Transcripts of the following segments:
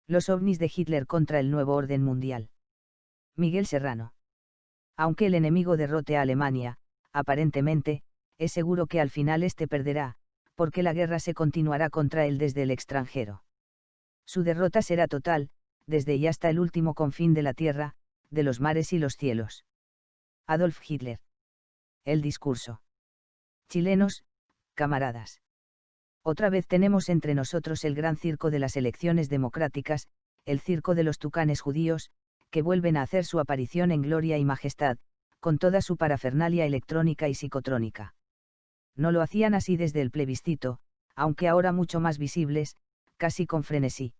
Los ovnis de Hitler contra el nuevo orden mundial. Miguel Serrano. Aunque el enemigo derrote a Alemania, aparentemente, es seguro que al final este perderá, porque la guerra se continuará contra él desde el extranjero. Su derrota será total, desde y hasta el último confín de la tierra, de los mares y los cielos. Adolf Hitler. El discurso. Chilenos, camaradas. Otra vez tenemos entre nosotros el gran circo de las elecciones democráticas, el circo de los tucanes judíos, que vuelven a hacer su aparición en gloria y majestad, con toda su parafernalia electrónica y psicotrónica. No lo hacían así desde el plebiscito, aunque ahora mucho más visibles, casi con frenesí.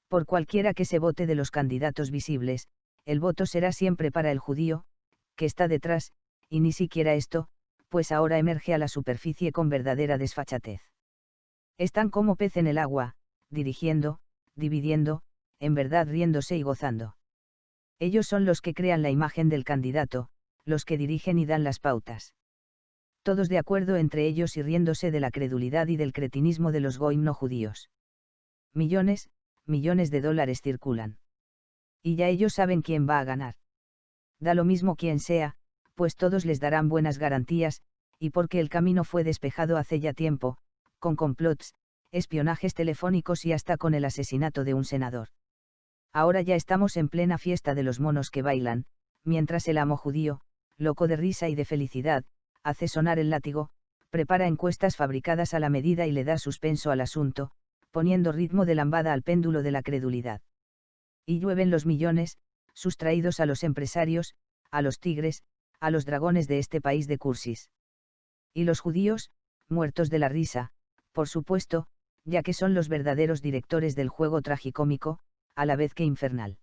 Por cualquiera que se vote de los candidatos visibles, el voto será siempre para el judío, que está detrás, y ni siquiera esto, pues ahora emerge a la superficie con verdadera desfachatez. Están como pez en el agua, dirigiendo, dividiendo, en verdad riéndose y gozando. Ellos son los que crean la imagen del candidato, los que dirigen y dan las pautas. Todos de acuerdo entre ellos y riéndose de la credulidad y del cretinismo de los goim no judíos. Millones, millones de dólares circulan. Y ya ellos saben quién va a ganar. Da lo mismo quién sea, pues todos les darán buenas garantías, y porque el camino fue despejado hace ya tiempo, con complots, espionajes telefónicos y hasta con el asesinato de un senador. Ahora ya estamos en plena fiesta de los monos que bailan, mientras el amo judío, loco de risa y de felicidad, hace sonar el látigo, prepara encuestas fabricadas a la medida y le da suspenso al asunto, poniendo ritmo de lambada al péndulo de la credulidad. Y llueven los millones, sustraídos a los empresarios, a los tigres, a los dragones de este país de cursis. Y los judíos, muertos de la risa, por supuesto, ya que son los verdaderos directores del juego tragicómico, a la vez que infernal.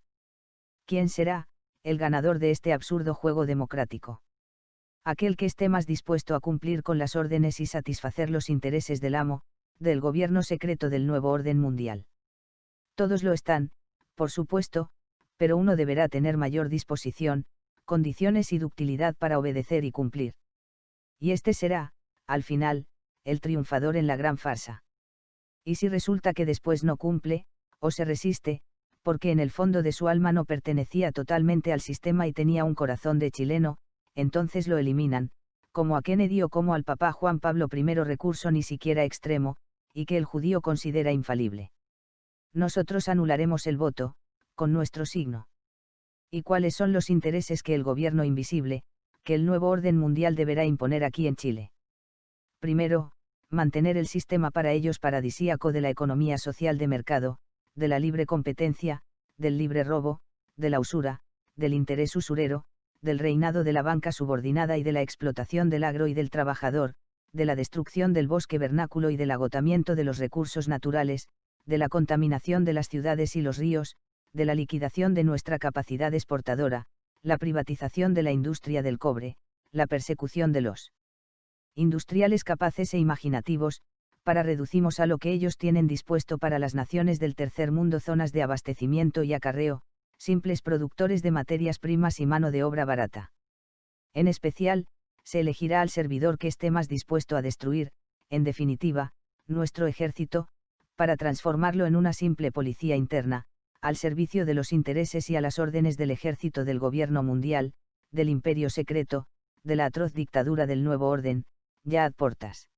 ¿Quién será el ganador de este absurdo juego democrático? Aquel que esté más dispuesto a cumplir con las órdenes y satisfacer los intereses del amo, del gobierno secreto del nuevo orden mundial. Todos lo están, por supuesto, pero uno deberá tener mayor disposición, condiciones y ductilidad para obedecer y cumplir. Y este será, al final, el triunfador en la gran farsa. Y si resulta que después no cumple, o se resiste, porque en el fondo de su alma no pertenecía totalmente al sistema y tenía un corazón de chileno, entonces lo eliminan, como a Kennedy o como al Papa Juan Pablo I, recurso ni siquiera extremo, y que el judío considera infalible. Nosotros anularemos el voto, con nuestro signo. ¿Y cuáles son los intereses que el gobierno invisible, que el nuevo orden mundial deberá imponer aquí en Chile? Primero, mantener el sistema para ellos paradisíaco de la economía social de mercado, de la libre competencia, del libre robo, de la usura, del interés usurero, del reinado de la banca subordinada y de la explotación del agro y del trabajador, de la destrucción del bosque vernáculo y del agotamiento de los recursos naturales, de la contaminación de las ciudades y los ríos, de la liquidación de nuestra capacidad exportadora, la privatización de la industria del cobre, la persecución de los industriales capaces e imaginativos, para reducimos a lo que ellos tienen dispuesto para las naciones del tercer mundo zonas de abastecimiento y acarreo, simples productores de materias primas y mano de obra barata. En especial, se elegirá al servidor que esté más dispuesto a destruir, en definitiva, nuestro ejército, para transformarlo en una simple policía interna, al servicio de los intereses y a las órdenes del ejército del gobierno mundial, del imperio secreto, de la atroz dictadura del nuevo orden, ya ad portas.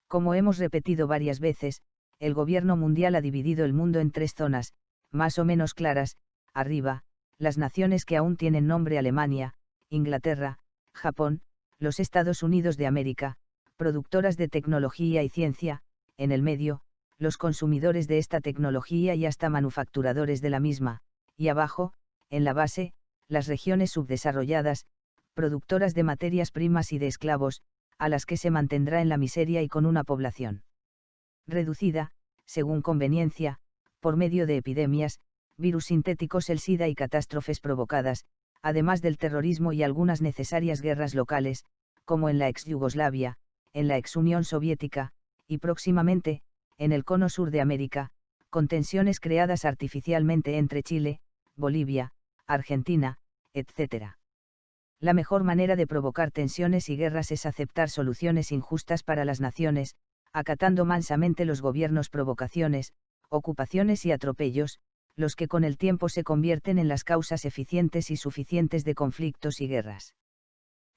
Como hemos repetido varias veces, el gobierno mundial ha dividido el mundo en tres zonas, más o menos claras: arriba, las naciones que aún tienen nombre: Alemania, Inglaterra, Japón, los Estados Unidos de América, productoras de tecnología y ciencia; en el medio, los consumidores de esta tecnología y hasta manufacturadores de la misma; y abajo, en la base, las regiones subdesarrolladas, productoras de materias primas y de esclavos, a las que se mantendrá en la miseria y con una población reducida, según conveniencia, por medio de epidemias, virus sintéticos, el SIDA y catástrofes provocadas, además del terrorismo y algunas necesarias guerras locales, como en la ex Yugoslavia, en la ex Unión Soviética, y próximamente, en el cono sur de América, con tensiones creadas artificialmente entre Chile, Bolivia, Argentina, etc. La mejor manera de provocar tensiones y guerras es aceptar soluciones injustas para las naciones, acatando mansamente los gobiernos provocaciones, ocupaciones y atropellos, los que con el tiempo se convierten en las causas eficientes y suficientes de conflictos y guerras.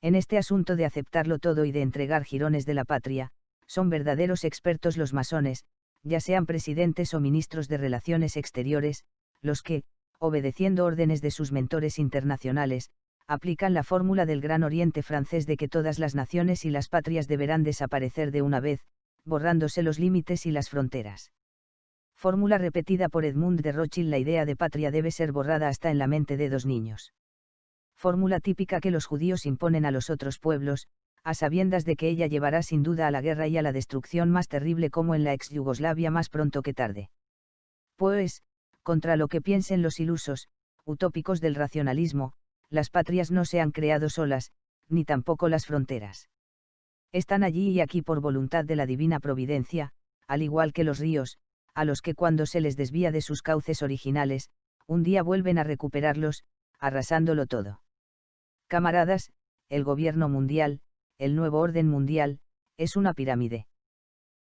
En este asunto de aceptarlo todo y de entregar jirones de la patria, son verdaderos expertos los masones, ya sean presidentes o ministros de Relaciones Exteriores, los que, obedeciendo órdenes de sus mentores internacionales, aplican la fórmula del Gran Oriente francés de que todas las naciones y las patrias deberán desaparecer de una vez, borrándose los límites y las fronteras. Fórmula repetida por Edmund de Rothschild: la idea de patria debe ser borrada hasta en la mente de 2 niños. Fórmula típica que los judíos imponen a los otros pueblos, a sabiendas de que ella llevará sin duda a la guerra y a la destrucción más terrible como en la ex Yugoslavia más pronto que tarde. Pues, contra lo que piensen los ilusos, utópicos del racionalismo, las patrias no se han creado solas, ni tampoco las fronteras. Están allí y aquí por voluntad de la divina providencia, al igual que los ríos, a los que cuando se les desvía de sus cauces originales, un día vuelven a recuperarlos, arrasándolo todo. Camaradas, el gobierno mundial, el nuevo orden mundial, es una pirámide.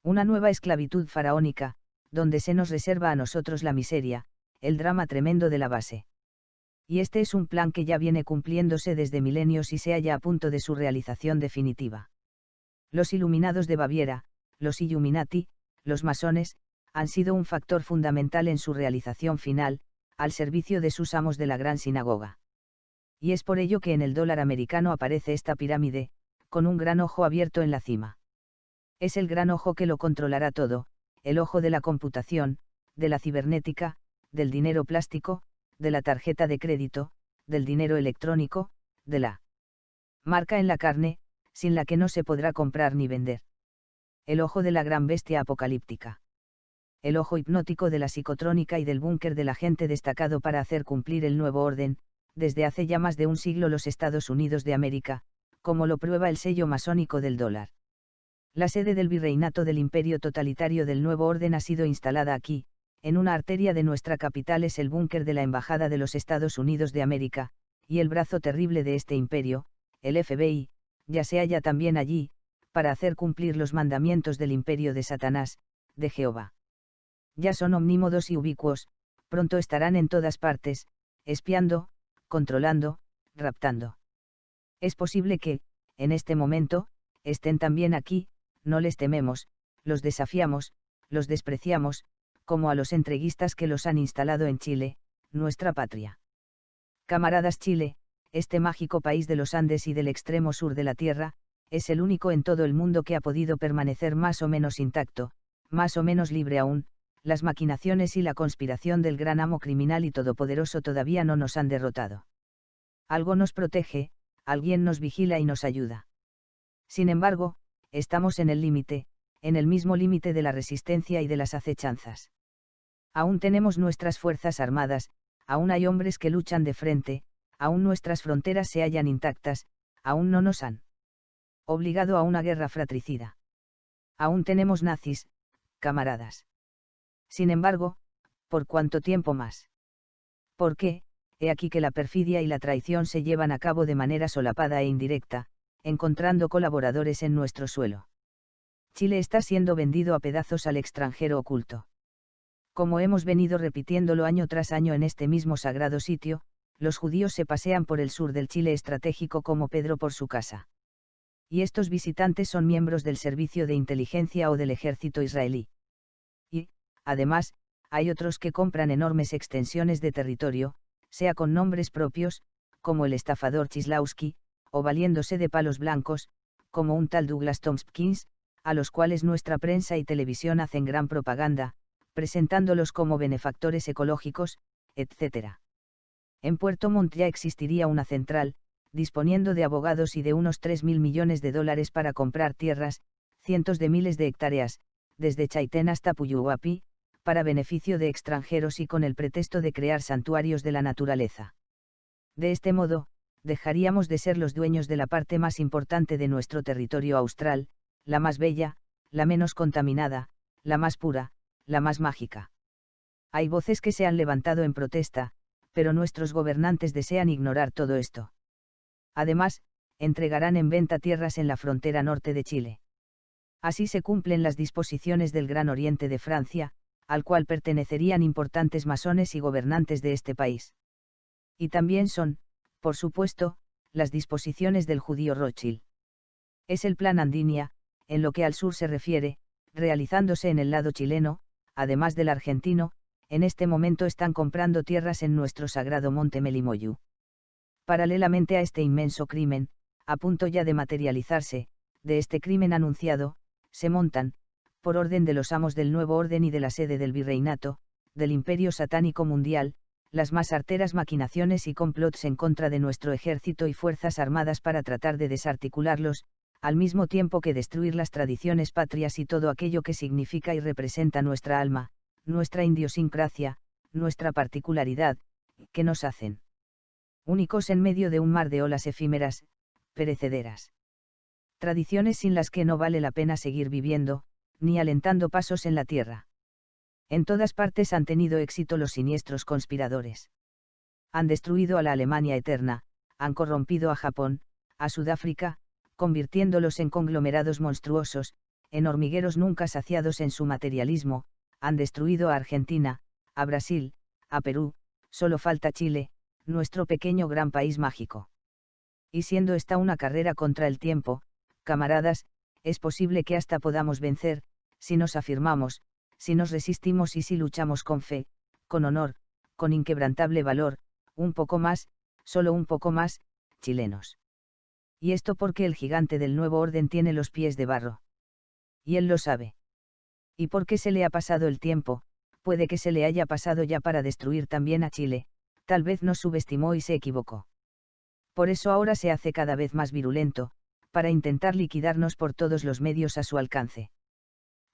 Una nueva esclavitud faraónica, donde se nos reserva a nosotros la miseria, el drama tremendo de la base. Y este es un plan que ya viene cumpliéndose desde milenios y se halla a punto de su realización definitiva. Los iluminados de Baviera, los Illuminati, los masones, han sido un factor fundamental en su realización final, al servicio de sus amos de la gran sinagoga. Y es por ello que en el dólar americano aparece esta pirámide, con un gran ojo abierto en la cima. Es el gran ojo que lo controlará todo, el ojo de la computación, de la cibernética, del dinero plástico, de la tarjeta de crédito, del dinero electrónico, de la marca en la carne, sin la que no se podrá comprar ni vender. El ojo de la gran bestia apocalíptica. El ojo hipnótico de la psicotrónica y del búnker del agente destacado para hacer cumplir el nuevo orden, desde hace ya más de un siglo los Estados Unidos de América, como lo prueba el sello masónico del dólar. La sede del virreinato del imperio totalitario del nuevo orden ha sido instalada aquí, en una arteria de nuestra capital es el búnker de la Embajada de los Estados Unidos de América, y el brazo terrible de este imperio, el FBI, ya se halla también allí, para hacer cumplir los mandamientos del imperio de Satanás, de Jehová. Ya son omnímodos y ubicuos, pronto estarán en todas partes, espiando, controlando, raptando. Es posible que, en este momento, estén también aquí, no les tememos, los desafiamos, los despreciamos, como a los entreguistas que los han instalado en Chile, nuestra patria. Camaradas, Chile, este mágico país de los Andes y del extremo sur de la Tierra, es el único en todo el mundo que ha podido permanecer más o menos intacto, más o menos libre aún. Las maquinaciones y la conspiración del gran amo criminal y todopoderoso todavía no nos han derrotado. Algo nos protege, alguien nos vigila y nos ayuda. Sin embargo, estamos en el límite, en el mismo límite de la resistencia y de las acechanzas. Aún tenemos nuestras fuerzas armadas, aún hay hombres que luchan de frente, aún nuestras fronteras se hallan intactas, aún no nos han obligado a una guerra fratricida. Aún tenemos nazis, camaradas. Sin embargo, ¿por cuánto tiempo más? Porque, he aquí que la perfidia y la traición se llevan a cabo de manera solapada e indirecta, encontrando colaboradores en nuestro suelo. Chile está siendo vendido a pedazos al extranjero oculto. Como hemos venido repitiéndolo año tras año en este mismo sagrado sitio, los judíos se pasean por el sur del Chile estratégico como Pedro por su casa. Y estos visitantes son miembros del servicio de inteligencia o del ejército israelí. Y, además, hay otros que compran enormes extensiones de territorio, sea con nombres propios, como el estafador Chislawski, o valiéndose de palos blancos, como un tal Douglas Tompkins, a los cuales nuestra prensa y televisión hacen gran propaganda, presentándolos como benefactores ecológicos, etc. En Puerto Montt ya existiría una central, disponiendo de abogados y de unos 3.000 millones de dólares para comprar tierras, cientos de miles de hectáreas, desde Chaitén hasta Puyuhuapi, para beneficio de extranjeros y con el pretexto de crear santuarios de la naturaleza. De este modo, dejaríamos de ser los dueños de la parte más importante de nuestro territorio austral, la más bella, la menos contaminada, la más pura, la más mágica. Hay voces que se han levantado en protesta, pero nuestros gobernantes desean ignorar todo esto. Además, entregarán en venta tierras en la frontera norte de Chile. Así se cumplen las disposiciones del Gran Oriente de Francia, al cual pertenecerían importantes masones y gobernantes de este país. Y también son, por supuesto, las disposiciones del judío Rothschild. Es el plan Andinia, en lo que al sur se refiere, realizándose en el lado chileno, además del argentino. En este momento están comprando tierras en nuestro sagrado monte Melimoyu. Paralelamente a este inmenso crimen, a punto ya de materializarse, de este crimen anunciado, se montan, por orden de los amos del nuevo orden y de la sede del virreinato, del imperio satánico mundial, las más arteras maquinaciones y complots en contra de nuestro ejército y fuerzas armadas para tratar de desarticularlos, al mismo tiempo que destruir las tradiciones patrias y todo aquello que significa y representa nuestra alma, nuestra idiosincrasia, nuestra particularidad, que nos hacen únicos en medio de un mar de olas efímeras, perecederas. Tradiciones sin las que no vale la pena seguir viviendo, ni alentando pasos en la tierra. En todas partes han tenido éxito los siniestros conspiradores. Han destruido a la Alemania eterna, han corrompido a Japón, a Sudáfrica, convirtiéndolos en conglomerados monstruosos, en hormigueros nunca saciados en su materialismo, han destruido a Argentina, a Brasil, a Perú, solo falta Chile, nuestro pequeño gran país mágico. Y siendo esta una carrera contra el tiempo, camaradas, es posible que hasta podamos vencer, si nos afirmamos, si nos resistimos y si luchamos con fe, con honor, con inquebrantable valor, un poco más, solo un poco más, chilenos. Y esto porque el gigante del nuevo orden tiene los pies de barro. Y él lo sabe. Y porque se le ha pasado el tiempo, puede que se le haya pasado ya para destruir también a Chile, tal vez nos subestimó y se equivocó. Por eso ahora se hace cada vez más virulento, para intentar liquidarnos por todos los medios a su alcance.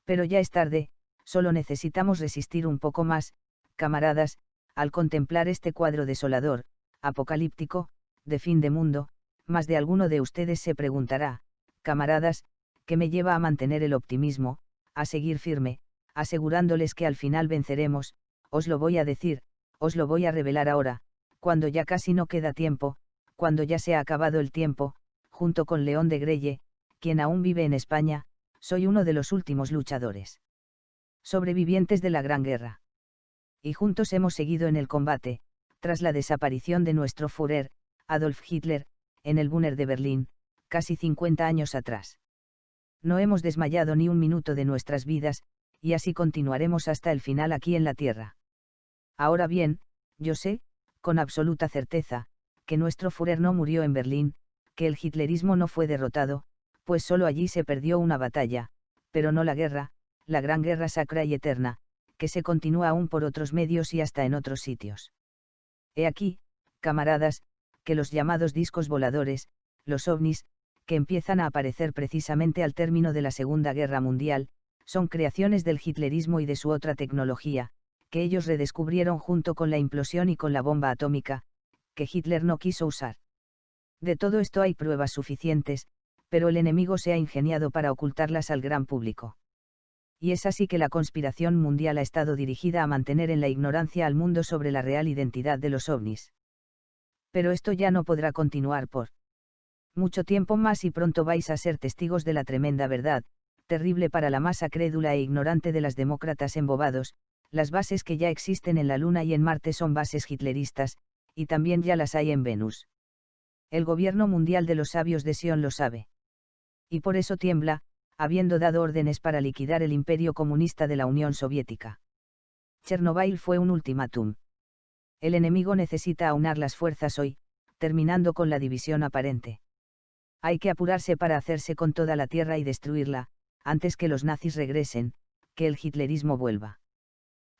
Pero ya es tarde, solo necesitamos resistir un poco más, camaradas, al contemplar este cuadro desolador, apocalíptico, de fin de mundo. Más de alguno de ustedes se preguntará, camaradas, ¿qué me lleva a mantener el optimismo, a seguir firme, asegurándoles que al final venceremos? Os lo voy a decir, os lo voy a revelar ahora, cuando ya casi no queda tiempo, cuando ya se ha acabado el tiempo, junto con León de Grelle, quien aún vive en España, soy uno de los últimos luchadores sobrevivientes de la Gran Guerra. Y juntos hemos seguido en el combate, tras la desaparición de nuestro Führer, Adolf Hitler, en el Bunker de Berlín, casi 50 años atrás. No hemos desmayado ni un minuto de nuestras vidas, y así continuaremos hasta el final aquí en la Tierra. Ahora bien, yo sé, con absoluta certeza, que nuestro Führer no murió en Berlín, que el hitlerismo no fue derrotado, pues solo allí se perdió una batalla, pero no la guerra, la gran guerra sacra y eterna, que se continúa aún por otros medios y hasta en otros sitios. He aquí, camaradas, que los llamados discos voladores, los ovnis, que empiezan a aparecer precisamente al término de la Segunda Guerra Mundial, son creaciones del hitlerismo y de su otra tecnología, que ellos redescubrieron junto con la implosión y con la bomba atómica, que Hitler no quiso usar. De todo esto hay pruebas suficientes, pero el enemigo se ha ingeniado para ocultarlas al gran público. Y es así que la conspiración mundial ha estado dirigida a mantener en la ignorancia al mundo sobre la real identidad de los ovnis. Pero esto ya no podrá continuar por mucho tiempo más y pronto vais a ser testigos de la tremenda verdad, terrible para la masa crédula e ignorante de las demócratas embobados. Las bases que ya existen en la Luna y en Marte son bases hitleristas, y también ya las hay en Venus. El gobierno mundial de los sabios de Sion lo sabe. Y por eso tiembla, habiendo dado órdenes para liquidar el imperio comunista de la Unión Soviética. Chernobyl fue un ultimátum. El enemigo necesita aunar las fuerzas hoy, terminando con la división aparente. Hay que apurarse para hacerse con toda la tierra y destruirla, antes que los nazis regresen, que el hitlerismo vuelva.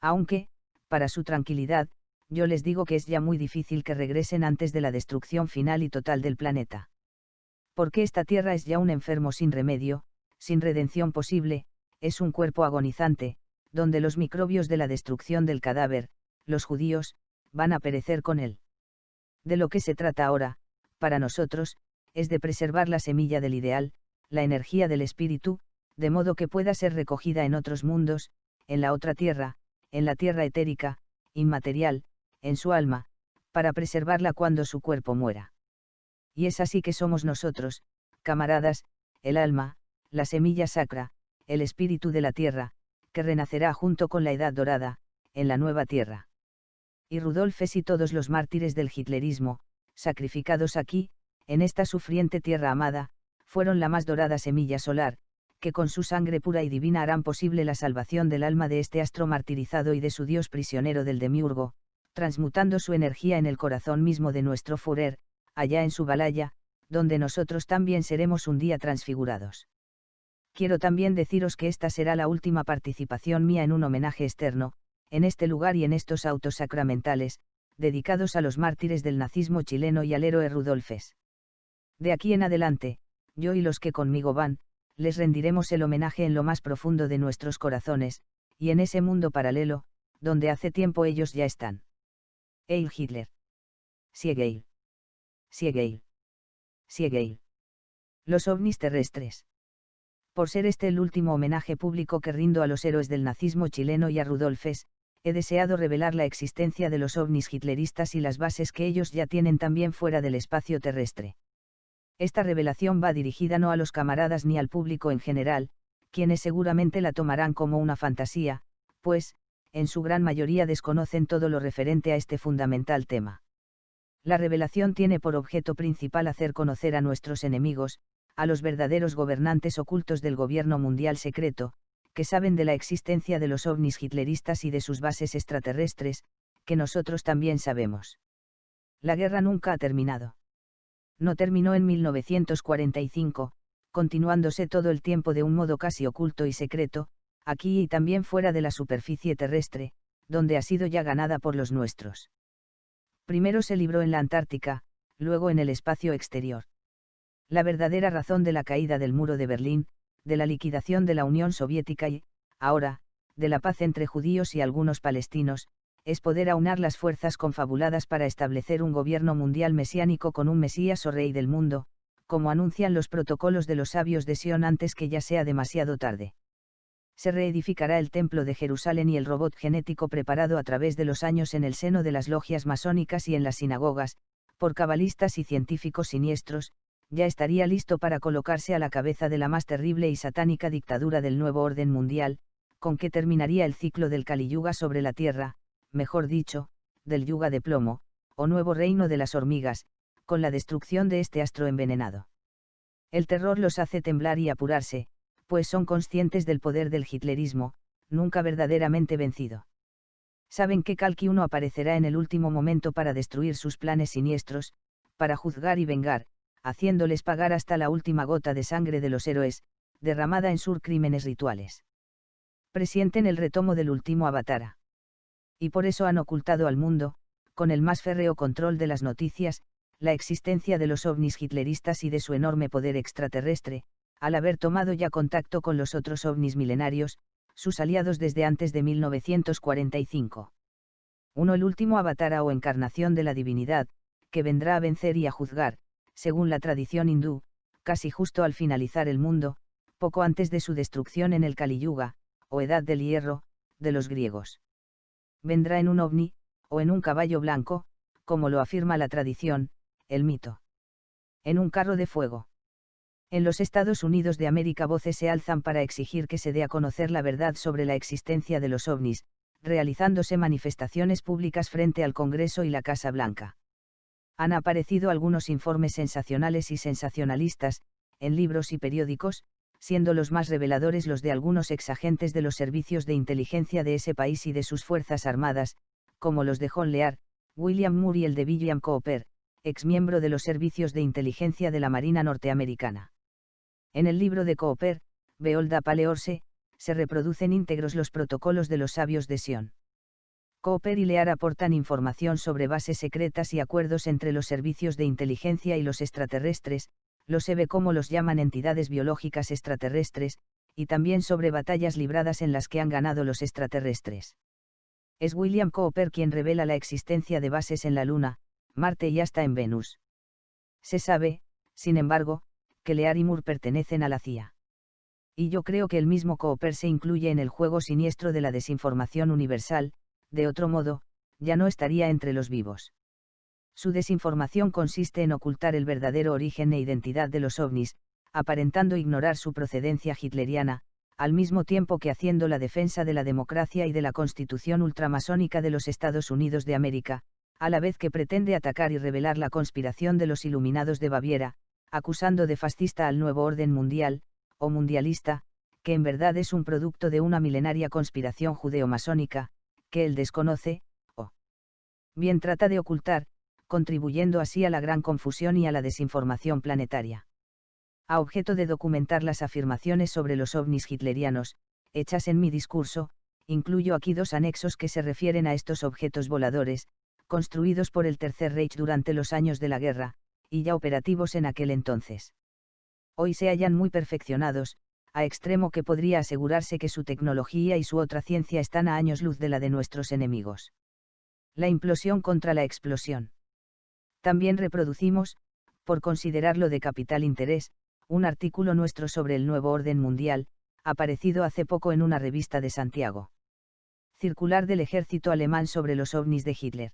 Aunque, para su tranquilidad, yo les digo que es ya muy difícil que regresen antes de la destrucción final y total del planeta. Porque esta tierra es ya un enfermo sin remedio, sin redención posible, es un cuerpo agonizante, donde los microbios de la destrucción del cadáver, los judíos, van a perecer con él. De lo que se trata ahora, para nosotros, es de preservar la semilla del ideal, la energía del espíritu, de modo que pueda ser recogida en otros mundos, en la otra tierra, en la tierra etérica, inmaterial, en su alma, para preservarla cuando su cuerpo muera. Y es así que somos nosotros, camaradas, el alma, la semilla sacra, el espíritu de la tierra, que renacerá junto con la Edad Dorada, en la Nueva Tierra. Y Rudolf Hess y todos los mártires del hitlerismo, sacrificados aquí, en esta sufriente tierra amada, fueron la más dorada semilla solar, que con su sangre pura y divina harán posible la salvación del alma de este astro martirizado y de su dios prisionero del demiurgo, transmutando su energía en el corazón mismo de nuestro Führer, allá en su Valhalla, donde nosotros también seremos un día transfigurados. Quiero también deciros que esta será la última participación mía en un homenaje externo, en este lugar y en estos autos sacramentales, dedicados a los mártires del nazismo chileno y al héroe Rudolf Hess. De aquí en adelante, yo y los que conmigo van, les rendiremos el homenaje en lo más profundo de nuestros corazones, y en ese mundo paralelo, donde hace tiempo ellos ya están. Heil Hitler. Sieg Heil. Sieg Heil. Sieg Heil. Los ovnis terrestres. Por ser este el último homenaje público que rindo a los héroes del nazismo chileno y a Rudolf Hess, he deseado revelar la existencia de los ovnis hitleristas y las bases que ellos ya tienen también fuera del espacio terrestre. Esta revelación va dirigida no a los camaradas ni al público en general, quienes seguramente la tomarán como una fantasía, pues, en su gran mayoría desconocen todo lo referente a este fundamental tema. La revelación tiene por objeto principal hacer conocer a nuestros enemigos, a los verdaderos gobernantes ocultos del gobierno mundial secreto, que saben de la existencia de los ovnis hitleristas y de sus bases extraterrestres, que nosotros también sabemos. La guerra nunca ha terminado. No terminó en 1945, continuándose todo el tiempo de un modo casi oculto y secreto, aquí y también fuera de la superficie terrestre, donde ha sido ya ganada por los nuestros. Primero se libró en la Antártica, luego en el espacio exterior. La verdadera razón de la caída del muro de Berlín, de la liquidación de la Unión Soviética y, ahora, de la paz entre judíos y algunos palestinos, es poder aunar las fuerzas confabuladas para establecer un gobierno mundial mesiánico con un Mesías o Rey del mundo, como anuncian los protocolos de los sabios de Sion antes que ya sea demasiado tarde. Se reedificará el Templo de Jerusalén y el robot genético preparado a través de los años en el seno de las logias masónicas y en las sinagogas, por cabalistas y científicos siniestros, ya estaría listo para colocarse a la cabeza de la más terrible y satánica dictadura del nuevo orden mundial, con que terminaría el ciclo del Kali Yuga sobre la Tierra, mejor dicho, del Yuga de plomo, o nuevo reino de las hormigas, con la destrucción de este astro envenenado. El terror los hace temblar y apurarse, pues son conscientes del poder del hitlerismo, nunca verdaderamente vencido. Saben que Kalki 1 aparecerá en el último momento para destruir sus planes siniestros, para juzgar y vengar, haciéndoles pagar hasta la última gota de sangre de los héroes, derramada en sus crímenes rituales. Presienten el retomo del último Avatara. Y por eso han ocultado al mundo, con el más férreo control de las noticias, la existencia de los ovnis hitleristas y de su enorme poder extraterrestre, al haber tomado ya contacto con los otros ovnis milenarios, sus aliados desde antes de 1945. Uno, el último Avatara o encarnación de la divinidad, que vendrá a vencer y a juzgar, según la tradición hindú, casi justo al finalizar el mundo, poco antes de su destrucción en el Kali Yuga, o Edad del Hierro, de los griegos. Vendrá en un ovni, o en un caballo blanco, como lo afirma la tradición, el mito. En un carro de fuego. En los Estados Unidos de América voces se alzan para exigir que se dé a conocer la verdad sobre la existencia de los ovnis, realizándose manifestaciones públicas frente al Congreso y la Casa Blanca. Han aparecido algunos informes sensacionales y sensacionalistas, en libros y periódicos, siendo los más reveladores los de algunos exagentes de los servicios de inteligencia de ese país y de sus fuerzas armadas, como los de John Lear, William Moore y el de William Cooper, exmiembro de los servicios de inteligencia de la Marina norteamericana. En el libro de Cooper, Behold a Paleorse, se reproducen íntegros los protocolos de los sabios de Sion. Cooper y Lear aportan información sobre bases secretas y acuerdos entre los servicios de inteligencia y los extraterrestres, los EVE como los llaman entidades biológicas extraterrestres, y también sobre batallas libradas en las que han ganado los extraterrestres. Es William Cooper quien revela la existencia de bases en la Luna, Marte y hasta en Venus. Se sabe, sin embargo, que Lear y Moore pertenecen a la CIA. Y yo creo que el mismo Cooper se incluye en el juego siniestro de la desinformación universal, de otro modo, ya no estaría entre los vivos. Su desinformación consiste en ocultar el verdadero origen e identidad de los ovnis, aparentando ignorar su procedencia hitleriana, al mismo tiempo que haciendo la defensa de la democracia y de la Constitución ultramasónica de los Estados Unidos de América, a la vez que pretende atacar y revelar la conspiración de los Iluminados de Baviera, acusando de fascista al nuevo orden mundial, o mundialista, que en verdad es un producto de una milenaria conspiración judeo-masónica, que él desconoce, o bien trata de ocultar, contribuyendo así a la gran confusión y a la desinformación planetaria. A objeto de documentar las afirmaciones sobre los ovnis hitlerianos, hechas en mi discurso, incluyo aquí 2 anexos que se refieren a estos objetos voladores, construidos por el Tercer Reich durante los años de la guerra, y ya operativos en aquel entonces. Hoy se hallan muy perfeccionados, a extremo que podría asegurarse que su tecnología y su otra ciencia están a años luz de la de nuestros enemigos. La implosión contra la explosión. También reproducimos, por considerarlo de capital interés, un artículo nuestro sobre el nuevo orden mundial, aparecido hace poco en una revista de Santiago. Circular del ejército alemán sobre los ovnis de Hitler.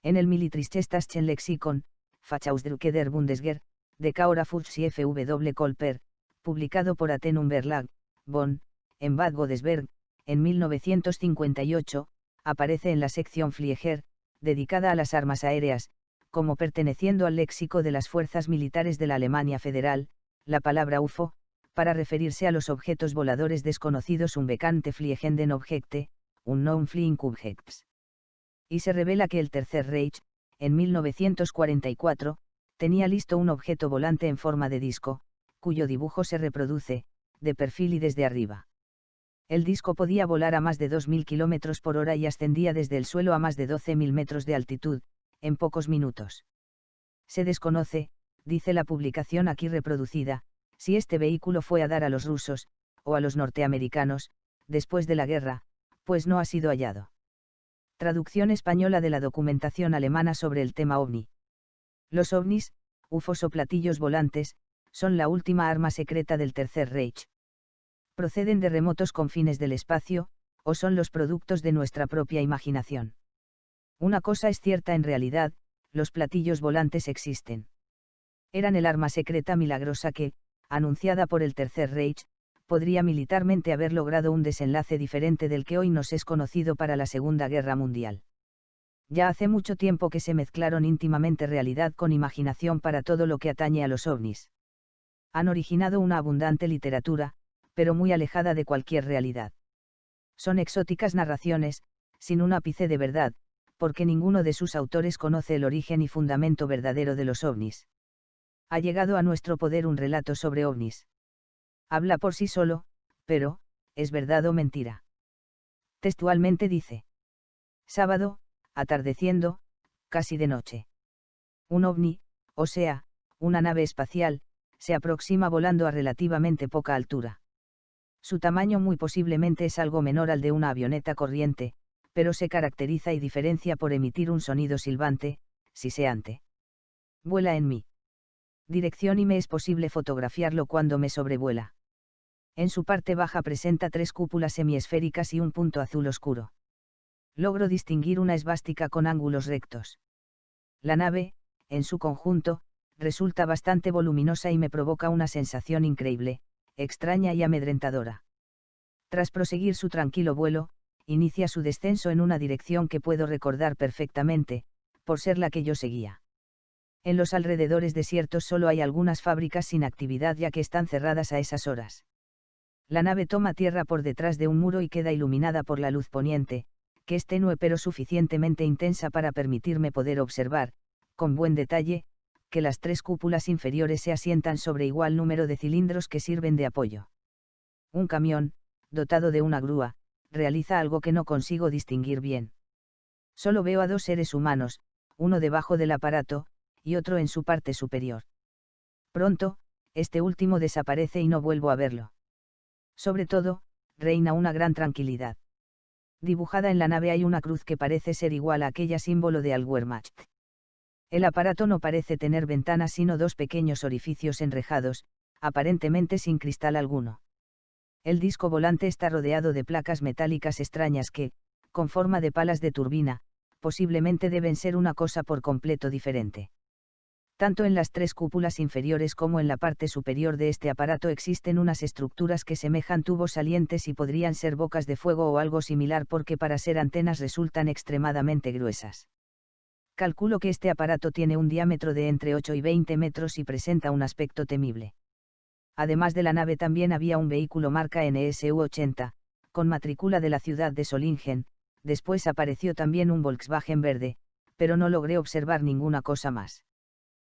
En el Militärwissenschaftlichen Lexikon, Fachausdrucke der Bundeswehr, de Kaora Fuchs y F.W. Kolper, publicado por Athenum Verlag, Bonn, en Bad Godesberg, en 1958, aparece en la sección Flieger, dedicada a las armas aéreas, como perteneciendo al léxico de las fuerzas militares de la Alemania Federal, la palabra UFO, para referirse a los objetos voladores desconocidos unbekannte fliegenden Objekte, unknown flying objects. Y se revela que el Tercer Reich, en 1944, tenía listo un objeto volante en forma de disco, cuyo dibujo se reproduce, de perfil y desde arriba. El disco podía volar a más de 2.000 km por hora y ascendía desde el suelo a más de 12.000 metros de altitud, en pocos minutos. Se desconoce, dice la publicación aquí reproducida, si este vehículo fue a dar a los rusos, o a los norteamericanos, después de la guerra, pues no ha sido hallado. Traducción española de la documentación alemana sobre el tema ovni. Los ovnis, UFOs o platillos volantes, son la última arma secreta del Tercer Reich. Proceden de remotos confines del espacio, o son los productos de nuestra propia imaginación. Una cosa es cierta en realidad, los platillos volantes existen. Eran el arma secreta milagrosa que, anunciada por el Tercer Reich, podría militarmente haber logrado un desenlace diferente del que hoy nos es conocido para la Segunda Guerra Mundial. Ya hace mucho tiempo que se mezclaron íntimamente realidad con imaginación para todo lo que atañe a los ovnis. Han originado una abundante literatura, pero muy alejada de cualquier realidad. Son exóticas narraciones, sin un ápice de verdad, porque ninguno de sus autores conoce el origen y fundamento verdadero de los ovnis. Ha llegado a nuestro poder un relato sobre ovnis. Habla por sí solo, pero, ¿es verdad o mentira? Textualmente dice. Sábado, atardeciendo, casi de noche. Un ovni, o sea, una nave espacial, se aproxima volando a relativamente poca altura. Su tamaño muy posiblemente es algo menor al de una avioneta corriente, pero se caracteriza y diferencia por emitir un sonido silbante, siseante. Vuela en mi dirección y me es posible fotografiarlo cuando me sobrevuela. En su parte baja presenta 3 cúpulas semiesféricas y un punto azul oscuro. Logro distinguir una esvástica con ángulos rectos. La nave, en su conjunto, resulta bastante voluminosa y me provoca una sensación increíble, extraña y amedrentadora. Tras proseguir su tranquilo vuelo, inicia su descenso en una dirección que puedo recordar perfectamente, por ser la que yo seguía. En los alrededores desiertos solo hay algunas fábricas sin actividad ya que están cerradas a esas horas. La nave toma tierra por detrás de un muro y queda iluminada por la luz poniente, que es tenue pero suficientemente intensa para permitirme poder observar, con buen detalle, que las 3 cúpulas inferiores se asientan sobre igual número de cilindros que sirven de apoyo. Un camión, dotado de una grúa, realiza algo que no consigo distinguir bien. Solo veo a 2 seres humanos, uno debajo del aparato, y otro en su parte superior. Pronto, este último desaparece y no vuelvo a verlo. Sobre todo, reina una gran tranquilidad. Dibujada en la nave hay una cruz que parece ser igual a aquella símbolo de al Wehrmacht. El aparato no parece tener ventanas sino 2 pequeños orificios enrejados, aparentemente sin cristal alguno. El disco volante está rodeado de placas metálicas extrañas que, con forma de palas de turbina, posiblemente deben ser una cosa por completo diferente. Tanto en las tres cúpulas inferiores como en la parte superior de este aparato existen unas estructuras que semejan tubos salientes y podrían ser bocas de fuego o algo similar porque para ser antenas resultan extremadamente gruesas. Calculo que este aparato tiene un diámetro de entre 8 y 20 metros y presenta un aspecto temible. Además de la nave también había un vehículo marca NSU-80, con matrícula de la ciudad de Solingen. Después apareció también un Volkswagen verde, pero no logré observar ninguna cosa más.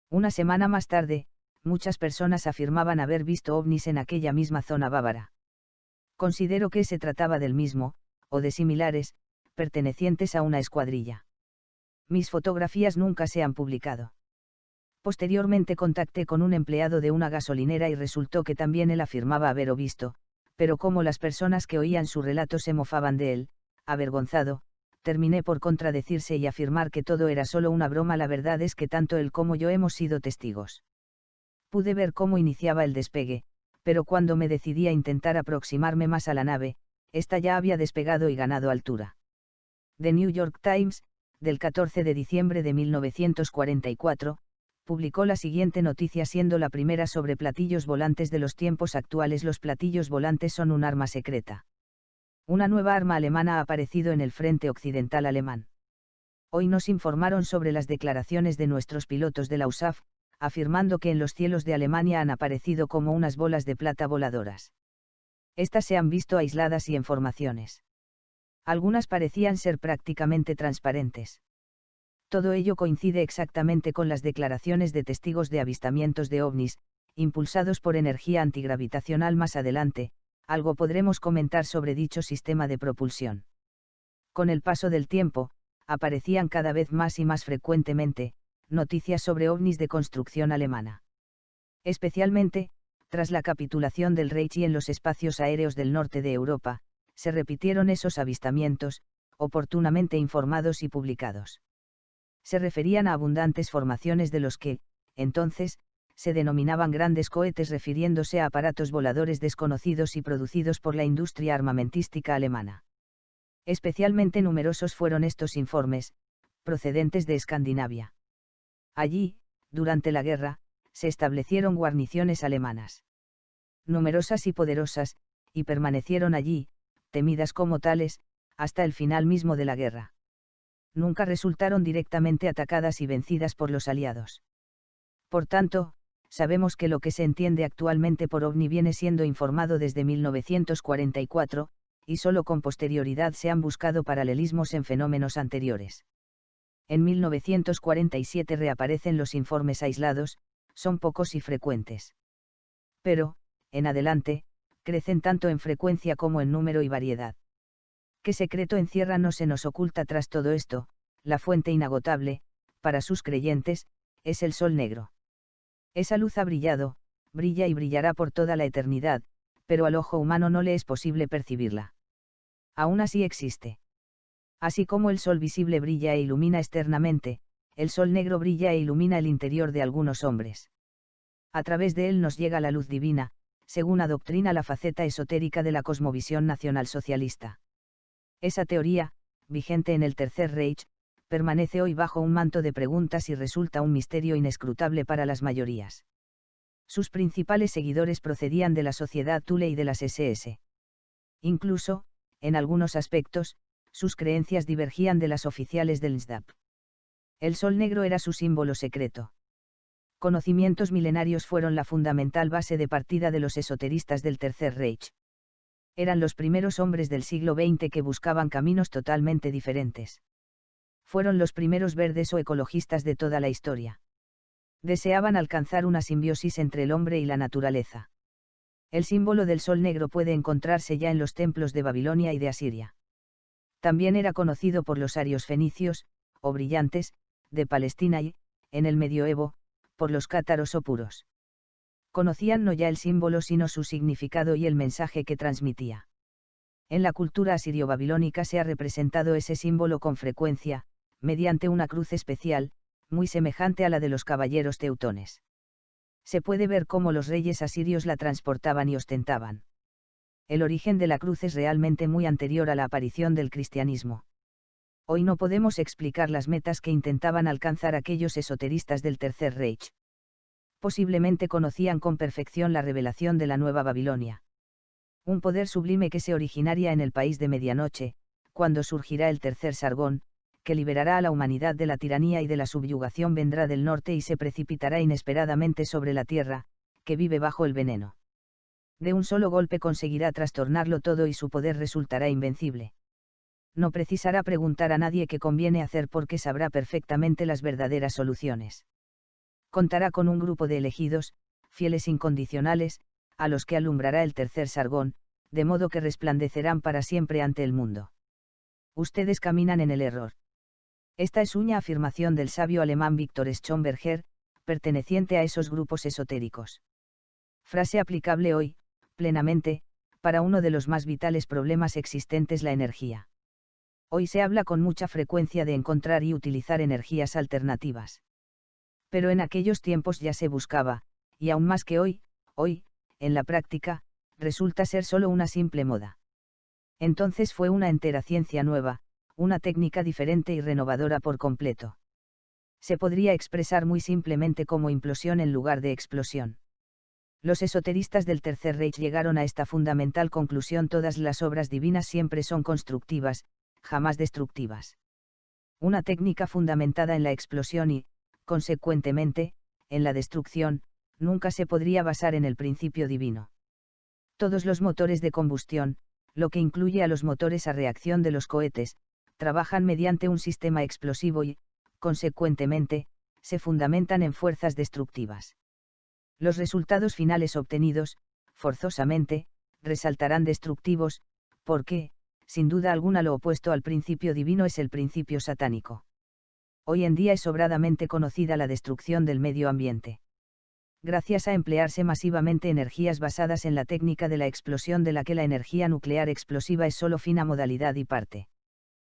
Una semana más tarde, muchas personas afirmaban haber visto ovnis en aquella misma zona bávara. Considero que se trataba del mismo, o de similares, pertenecientes a una escuadrilla. Mis fotografías nunca se han publicado. Posteriormente contacté con un empleado de una gasolinera y resultó que también él afirmaba haberlo visto, pero como las personas que oían su relato se mofaban de él, avergonzado, terminé por contradecirse y afirmar que todo era solo una broma. La verdad es que tanto él como yo hemos sido testigos. Pude ver cómo iniciaba el despegue, pero cuando me decidí a intentar aproximarme más a la nave, ésta ya había despegado y ganado altura. The New York Times, del 14 de diciembre de 1944, publicó la siguiente noticia siendo la primera sobre platillos volantes de los tiempos actuales. Los platillos volantes son un arma secreta. Una nueva arma alemana ha aparecido en el frente occidental alemán. Hoy nos informaron sobre las declaraciones de nuestros pilotos de la USAF, afirmando que en los cielos de Alemania han aparecido como unas bolas de plata voladoras. Estas se han visto aisladas y en formaciones. Algunas parecían ser prácticamente transparentes. Todo ello coincide exactamente con las declaraciones de testigos de avistamientos de ovnis, impulsados por energía antigravitacional. Más adelante, algo podremos comentar sobre dicho sistema de propulsión. Con el paso del tiempo, aparecían cada vez más y más frecuentemente, noticias sobre ovnis de construcción alemana. Especialmente, tras la capitulación del Reich y en los espacios aéreos del norte de Europa, se repitieron esos avistamientos, oportunamente informados y publicados. Se referían a abundantes formaciones de los que, entonces, se denominaban grandes cohetes, refiriéndose a aparatos voladores desconocidos y producidos por la industria armamentística alemana. Especialmente numerosos fueron estos informes, procedentes de Escandinavia. Allí, durante la guerra, se establecieron guarniciones alemanas. Numerosas y poderosas, y permanecieron allí, temidas como tales, hasta el final mismo de la guerra. Nunca resultaron directamente atacadas y vencidas por los aliados. Por tanto, sabemos que lo que se entiende actualmente por ovni viene siendo informado desde 1944, y solo con posterioridad se han buscado paralelismos en fenómenos anteriores. En 1947 reaparecen los informes aislados, son pocos y frecuentes. Pero, en adelante, crecen tanto en frecuencia como en número y variedad. ¿Qué secreto encierra? No se nos oculta tras todo esto, la fuente inagotable, para sus creyentes, es el sol negro. Esa luz ha brillado, brilla y brillará por toda la eternidad, pero al ojo humano no le es posible percibirla. Aún así existe. Así como el sol visible brilla e ilumina externamente, el sol negro brilla e ilumina el interior de algunos hombres. A través de él nos llega la luz divina, según adoctrina la faceta esotérica de la cosmovisión nacionalsocialista. Esa teoría, vigente en el Tercer Reich, permanece hoy bajo un manto de preguntas y resulta un misterio inescrutable para las mayorías. Sus principales seguidores procedían de la sociedad Thule y de las SS. Incluso, en algunos aspectos, sus creencias divergían de las oficiales del NSDAP. El sol negro era su símbolo secreto. Conocimientos milenarios fueron la fundamental base de partida de los esoteristas del Tercer Reich. Eran los primeros hombres del siglo XX que buscaban caminos totalmente diferentes. Fueron los primeros verdes o ecologistas de toda la historia. Deseaban alcanzar una simbiosis entre el hombre y la naturaleza. El símbolo del sol negro puede encontrarse ya en los templos de Babilonia y de Asiria. También era conocido por los arios fenicios, o brillantes, de Palestina y, en el medioevo, por los cátaros o puros. Conocían no ya el símbolo sino su significado y el mensaje que transmitía. En la cultura asirio-babilónica se ha representado ese símbolo con frecuencia, mediante una cruz especial, muy semejante a la de los caballeros teutones. Se puede ver cómo los reyes asirios la transportaban y ostentaban. El origen de la cruz es realmente muy anterior a la aparición del cristianismo. Hoy no podemos explicar las metas que intentaban alcanzar aquellos esoteristas del Tercer Reich. Posiblemente conocían con perfección la revelación de la Nueva Babilonia. Un poder sublime que se originaría en el país de medianoche, cuando surgirá el tercer Sargón, que liberará a la humanidad de la tiranía y de la subyugación, vendrá del norte y se precipitará inesperadamente sobre la tierra, que vive bajo el veneno. De un solo golpe conseguirá trastornarlo todo y su poder resultará invencible. No precisará preguntar a nadie qué conviene hacer porque sabrá perfectamente las verdaderas soluciones. Contará con un grupo de elegidos, fieles incondicionales, a los que alumbrará el tercer Sargón, de modo que resplandecerán para siempre ante el mundo. Ustedes caminan en el error. Esta es una afirmación del sabio alemán Victor Schomberger, perteneciente a esos grupos esotéricos. Frase aplicable hoy, plenamente, para uno de los más vitales problemas existentes: la energía. Hoy se habla con mucha frecuencia de encontrar y utilizar energías alternativas. Pero en aquellos tiempos ya se buscaba, y aún más que hoy, en la práctica, resulta ser solo una simple moda. Entonces fue una entera ciencia nueva, una técnica diferente y renovadora por completo. Se podría expresar muy simplemente como implosión en lugar de explosión. Los esoteristas del Tercer Reich llegaron a esta fundamental conclusión: todas las obras divinas siempre son constructivas, jamás destructivas. Una técnica fundamentada en la explosión y, consecuentemente, en la destrucción, nunca se podría basar en el principio divino. Todos los motores de combustión, lo que incluye a los motores a reacción de los cohetes, trabajan mediante un sistema explosivo y, consecuentemente, se fundamentan en fuerzas destructivas. Los resultados finales obtenidos, forzosamente, resultarán destructivos, porque, sin duda alguna, lo opuesto al principio divino es el principio satánico. Hoy en día es sobradamente conocida la destrucción del medio ambiente. Gracias a emplearse masivamente energías basadas en la técnica de la explosión, de la que la energía nuclear explosiva es solo fina modalidad y parte.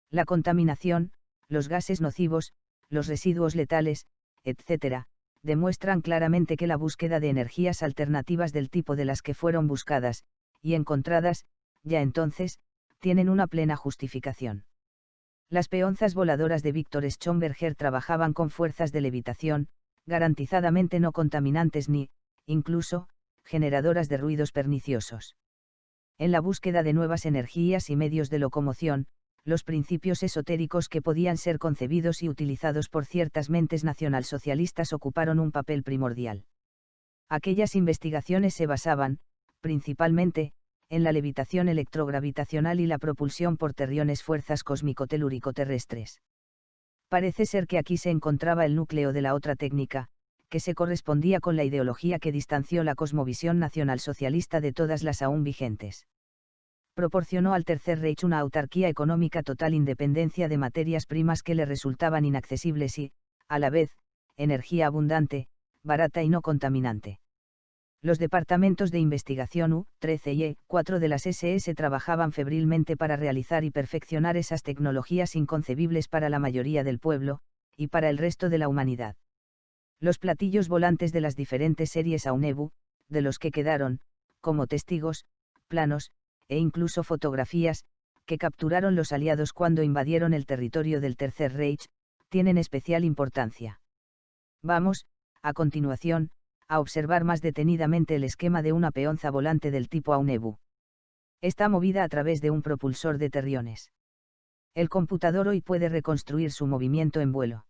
La contaminación, los gases nocivos, los residuos letales, etc., demuestran claramente que la búsqueda de energías alternativas del tipo de las que fueron buscadas, y encontradas, ya entonces, tienen una plena justificación. Las peonzas voladoras de Victor Schomberger trabajaban con fuerzas de levitación, garantizadamente no contaminantes ni, incluso, generadoras de ruidos perniciosos. En la búsqueda de nuevas energías y medios de locomoción, los principios esotéricos que podían ser concebidos y utilizados por ciertas mentes nacionalsocialistas ocuparon un papel primordial. Aquellas investigaciones se basaban, principalmente, en la levitación electrogravitacional y la propulsión por terriones, fuerzas cósmico-telúrico-terrestres. Parece ser que aquí se encontraba el núcleo de la otra técnica, que se correspondía con la ideología que distanció la cosmovisión nacionalsocialista de todas las aún vigentes. Proporcionó al Tercer Reich una autarquía económica total, independencia de materias primas que le resultaban inaccesibles y, a la vez, energía abundante, barata y no contaminante. Los departamentos de investigación U-13 y E-4 de las SS trabajaban febrilmente para realizar y perfeccionar esas tecnologías inconcebibles para la mayoría del pueblo, y para el resto de la humanidad. Los platillos volantes de las diferentes series AUNEBU, de los que quedaron, como testigos, planos, e incluso fotografías, que capturaron los aliados cuando invadieron el territorio del Tercer Reich, tienen especial importancia. Vamos, a continuación, a observar más detenidamente el esquema de una peonza volante del tipo AUNEBU. Está movida a través de un propulsor de terriones. El computador hoy puede reconstruir su movimiento en vuelo.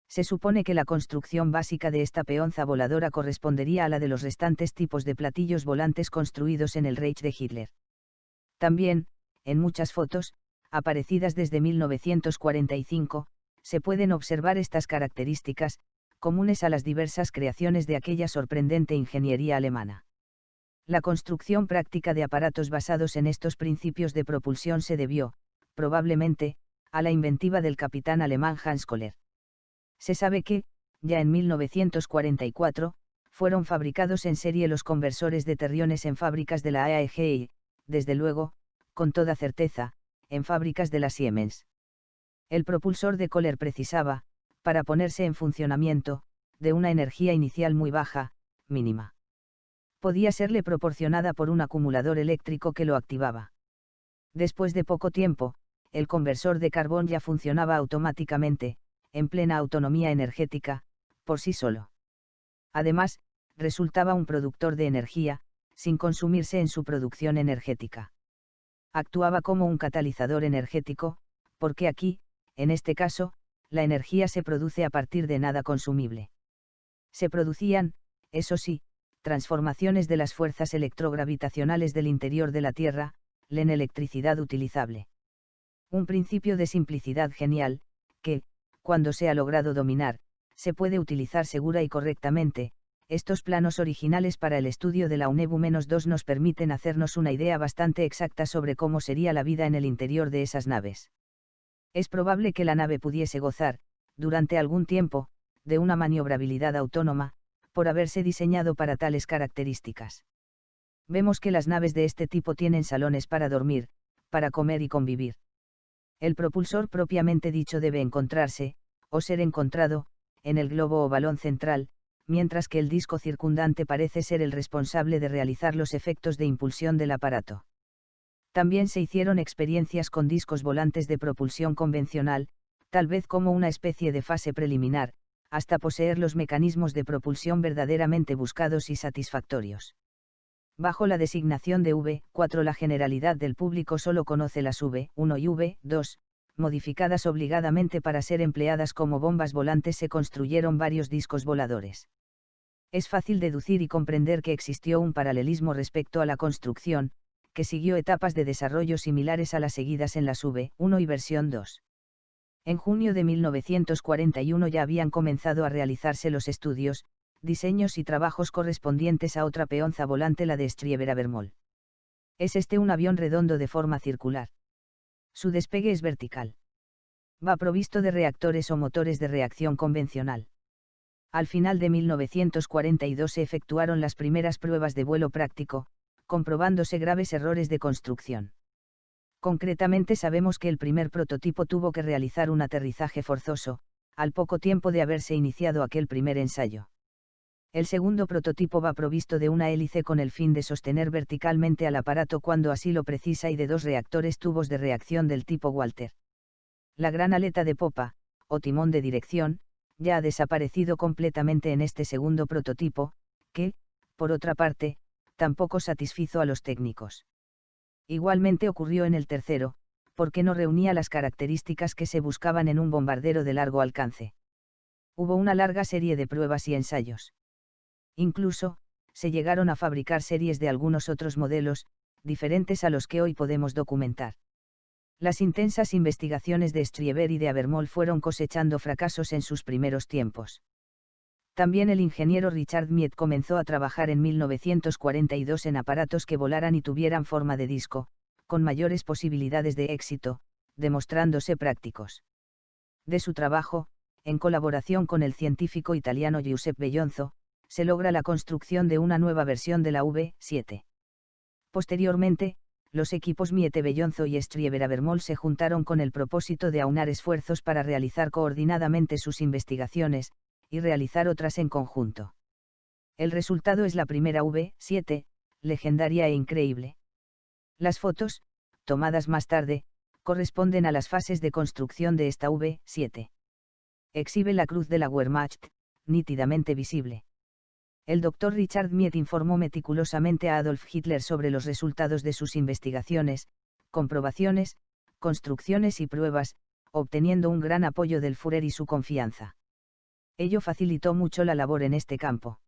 Se supone que la construcción básica de esta peonza voladora correspondería a la de los restantes tipos de platillos volantes construidos en el Reich de Hitler. También, en muchas fotos, aparecidas desde 1945, se pueden observar estas características, comunes a las diversas creaciones de aquella sorprendente ingeniería alemana. La construcción práctica de aparatos basados en estos principios de propulsión se debió, probablemente, a la inventiva del capitán alemán Hans Kohler. Se sabe que, ya en 1944, fueron fabricados en serie los conversores de terriones en fábricas de la AEG y, desde luego, con toda certeza, en fábricas de la Siemens. El propulsor de Kohler precisaba, para ponerse en funcionamiento, de una energía inicial muy baja, mínima. Podía serle proporcionada por un acumulador eléctrico que lo activaba. Después de poco tiempo, el conversor de carbón ya funcionaba automáticamente, en plena autonomía energética, por sí solo. Además, resultaba un productor de energía, sin consumirse en su producción energética. Actuaba como un catalizador energético, porque aquí, en este caso, la energía se produce a partir de nada consumible. Se producían, eso sí, transformaciones de las fuerzas electrogravitacionales del interior de la Tierra, en electricidad utilizable. Un principio de simplicidad genial, que, cuando se ha logrado dominar, se puede utilizar segura y correctamente. Estos planos originales para el estudio de la UNEBU-2 nos permiten hacernos una idea bastante exacta sobre cómo sería la vida en el interior de esas naves. Es probable que la nave pudiese gozar, durante algún tiempo, de una maniobrabilidad autónoma, por haberse diseñado para tales características. Vemos que las naves de este tipo tienen salones para dormir, para comer y convivir. El propulsor propiamente dicho debe encontrarse, o ser encontrado, en el globo o balón central, mientras que el disco circundante parece ser el responsable de realizar los efectos de impulsión del aparato. También se hicieron experiencias con discos volantes de propulsión convencional, tal vez como una especie de fase preliminar, hasta poseer los mecanismos de propulsión verdaderamente buscados y satisfactorios. Bajo la designación de V4 la generalidad del público solo conoce las V1 y V2, modificadas obligadamente para ser empleadas como bombas volantes. Se construyeron varios discos voladores. Es fácil deducir y comprender que existió un paralelismo respecto a la construcción, que siguió etapas de desarrollo similares a las seguidas en las V1 y versión 2. En junio de 1941 ya habían comenzado a realizarse los estudios, diseños y trabajos correspondientes a otra peonza volante, la de Strieber-Avermol. Es un avión redondo de forma circular. Su despegue es vertical. Va provisto de reactores o motores de reacción convencional. Al final de 1942 se efectuaron las primeras pruebas de vuelo práctico, comprobándose graves errores de construcción. Concretamente sabemos que el primer prototipo tuvo que realizar un aterrizaje forzoso, al poco tiempo de haberse iniciado aquel primer ensayo. El segundo prototipo va provisto de una hélice con el fin de sostener verticalmente al aparato cuando así lo precisa y de dos reactores tubos de reacción del tipo Walter. La gran aleta de popa, o timón de dirección, ya ha desaparecido completamente en este segundo prototipo, que, por otra parte, tampoco satisfizo a los técnicos. Igualmente ocurrió en el tercero, porque no reunía las características que se buscaban en un bombardero de largo alcance. Hubo una larga serie de pruebas y ensayos. Incluso, se llegaron a fabricar series de algunos otros modelos, diferentes a los que hoy podemos documentar. Las intensas investigaciones de Strieber y de Avermol fueron cosechando fracasos en sus primeros tiempos. También el ingeniero Richard Miet comenzó a trabajar en 1942 en aparatos que volaran y tuvieran forma de disco, con mayores posibilidades de éxito, demostrándose prácticos. De su trabajo, en colaboración con el científico italiano Giuseppe Bellonzo, se logra la construcción de una nueva versión de la V7. Posteriormente, los equipos Miete Bellonzo y Strieber-Avermol se juntaron con el propósito de aunar esfuerzos para realizar coordinadamente sus investigaciones, y realizar otras en conjunto. El resultado es la primera V7, legendaria e increíble. Las fotos, tomadas más tarde, corresponden a las fases de construcción de esta V7. Exhibe la cruz de la Wehrmacht, nítidamente visible. El Dr. Richard Miet informó meticulosamente a Adolf Hitler sobre los resultados de sus investigaciones, comprobaciones, construcciones y pruebas, obteniendo un gran apoyo del Führer y su confianza. Ello facilitó mucho la labor en este campo.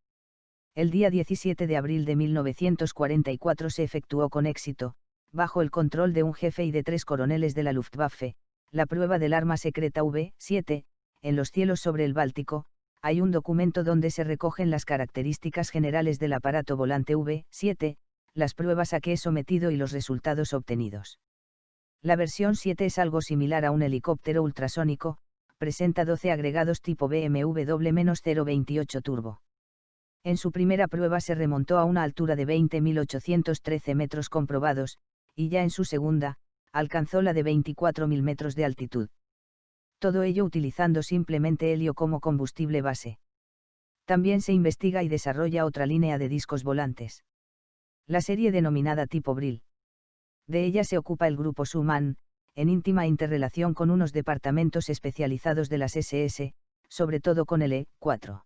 El día 17 de abril de 1944 se efectuó con éxito, bajo el control de un jefe y de 3 coroneles de la Luftwaffe, la prueba del arma secreta V7, en los cielos sobre el Báltico. Hay un documento donde se recogen las características generales del aparato volante V7, las pruebas a que es sometido y los resultados obtenidos. La versión 7 es algo similar a un helicóptero ultrasónico, presenta 12 agregados tipo BMW W-028 turbo. En su primera prueba se remontó a una altura de 20.813 metros comprobados, y ya en su segunda, alcanzó la de 24.000 metros de altitud. Todo ello utilizando simplemente helio como combustible base. También se investiga y desarrolla otra línea de discos volantes. La serie denominada tipo Brill. De ella se ocupa el grupo Schumann, en íntima interrelación con unos departamentos especializados de las SS, sobre todo con el E-4.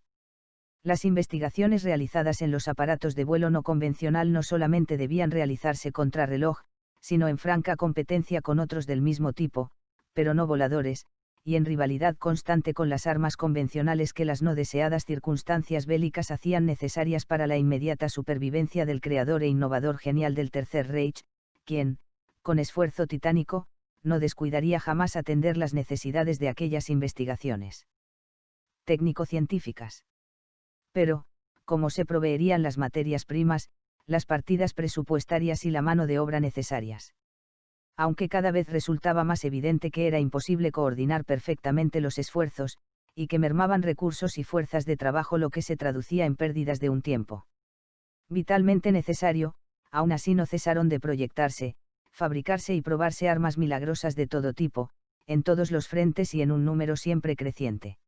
Las investigaciones realizadas en los aparatos de vuelo no convencional no solamente debían realizarse contrarreloj, sino en franca competencia con otros del mismo tipo, pero no voladores, y en rivalidad constante con las armas convencionales que las no deseadas circunstancias bélicas hacían necesarias para la inmediata supervivencia del creador e innovador genial del Tercer Reich, quien, con esfuerzo titánico, no descuidaría jamás atender las necesidades de aquellas investigaciones técnico-científicas. Pero, ¿cómo se proveerían las materias primas, las partidas presupuestarias y la mano de obra necesarias? Aunque cada vez resultaba más evidente que era imposible coordinar perfectamente los esfuerzos, y que mermaban recursos y fuerzas de trabajo, lo que se traducía en pérdidas de un tiempo vitalmente necesario, aún así no cesaron de proyectarse, fabricarse y probarse armas milagrosas de todo tipo, en todos los frentes y en un número siempre creciente.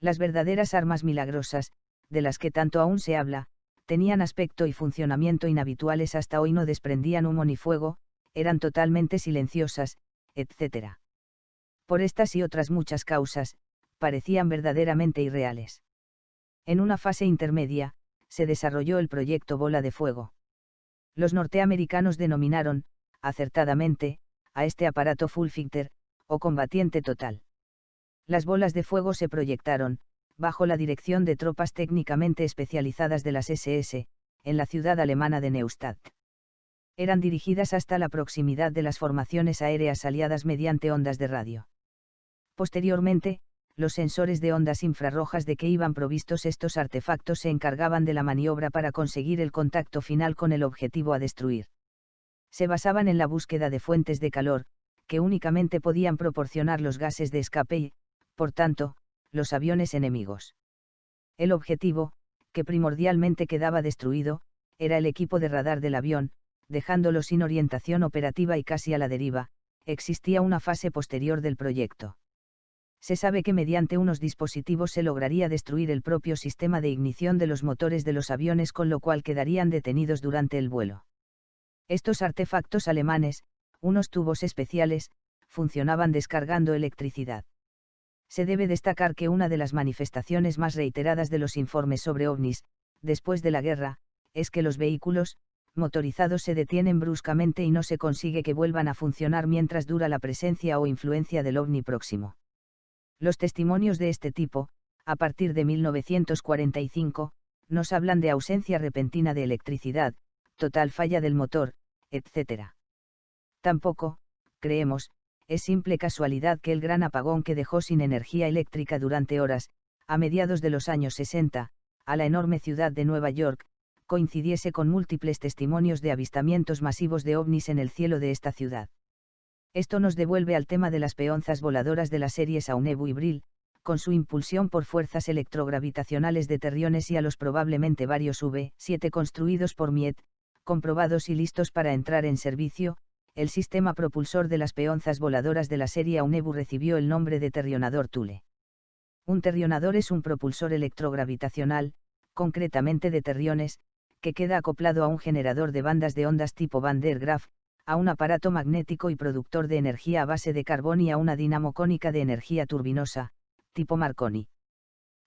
Las verdaderas armas milagrosas, de las que tanto aún se habla, tenían aspecto y funcionamiento inhabituales, hasta hoy no desprendían humo ni fuego, eran totalmente silenciosas, etc. Por estas y otras muchas causas, parecían verdaderamente irreales. En una fase intermedia, se desarrolló el proyecto Bola de Fuego. Los norteamericanos denominaron, acertadamente, a este aparato Full Fighter, o combatiente total. Las bolas de fuego se proyectaron, bajo la dirección de tropas técnicamente especializadas de las SS, en la ciudad alemana de Neustadt. Eran dirigidas hasta la proximidad de las formaciones aéreas aliadas mediante ondas de radio. Posteriormente, los sensores de ondas infrarrojas de que iban provistos estos artefactos se encargaban de la maniobra para conseguir el contacto final con el objetivo a destruir. Se basaban en la búsqueda de fuentes de calor, que únicamente podían proporcionar los gases de escape y, por tanto, los aviones enemigos. El objetivo, que primordialmente quedaba destruido, era el equipo de radar del avión, dejándolo sin orientación operativa y casi a la deriva. Existía una fase posterior del proyecto. Se sabe que mediante unos dispositivos se lograría destruir el propio sistema de ignición de los motores de los aviones, con lo cual quedarían detenidos durante el vuelo. Estos artefactos alemanes, unos tubos especiales, funcionaban descargando electricidad. Se debe destacar que una de las manifestaciones más reiteradas de los informes sobre ovnis, después de la guerra, es que los vehículos motorizados se detienen bruscamente y no se consigue que vuelvan a funcionar mientras dura la presencia o influencia del ovni próximo. Los testimonios de este tipo, a partir de 1945, nos hablan de ausencia repentina de electricidad, total falla del motor, etc. Tampoco, creemos, es simple casualidad que el gran apagón que dejó sin energía eléctrica durante horas, a mediados de los años 60, a la enorme ciudad de Nueva York, coincidiese con múltiples testimonios de avistamientos masivos de ovnis en el cielo de esta ciudad. Esto nos devuelve al tema de las peonzas voladoras de las series Aunebu y Brill, con su impulsión por fuerzas electrogravitacionales de terriones, y a los probablemente varios V-7 construidos por Miet, comprobados y listos para entrar en servicio. El sistema propulsor de las peonzas voladoras de la serie Aunebu recibió el nombre de terrionador Thule. Un terrionador es un propulsor electrogravitacional, concretamente de terriones, que queda acoplado a un generador de bandas de ondas tipo Van der Graaf, a un aparato magnético y productor de energía a base de carbón y a una dinamo cónica de energía turbinosa, tipo Marconi.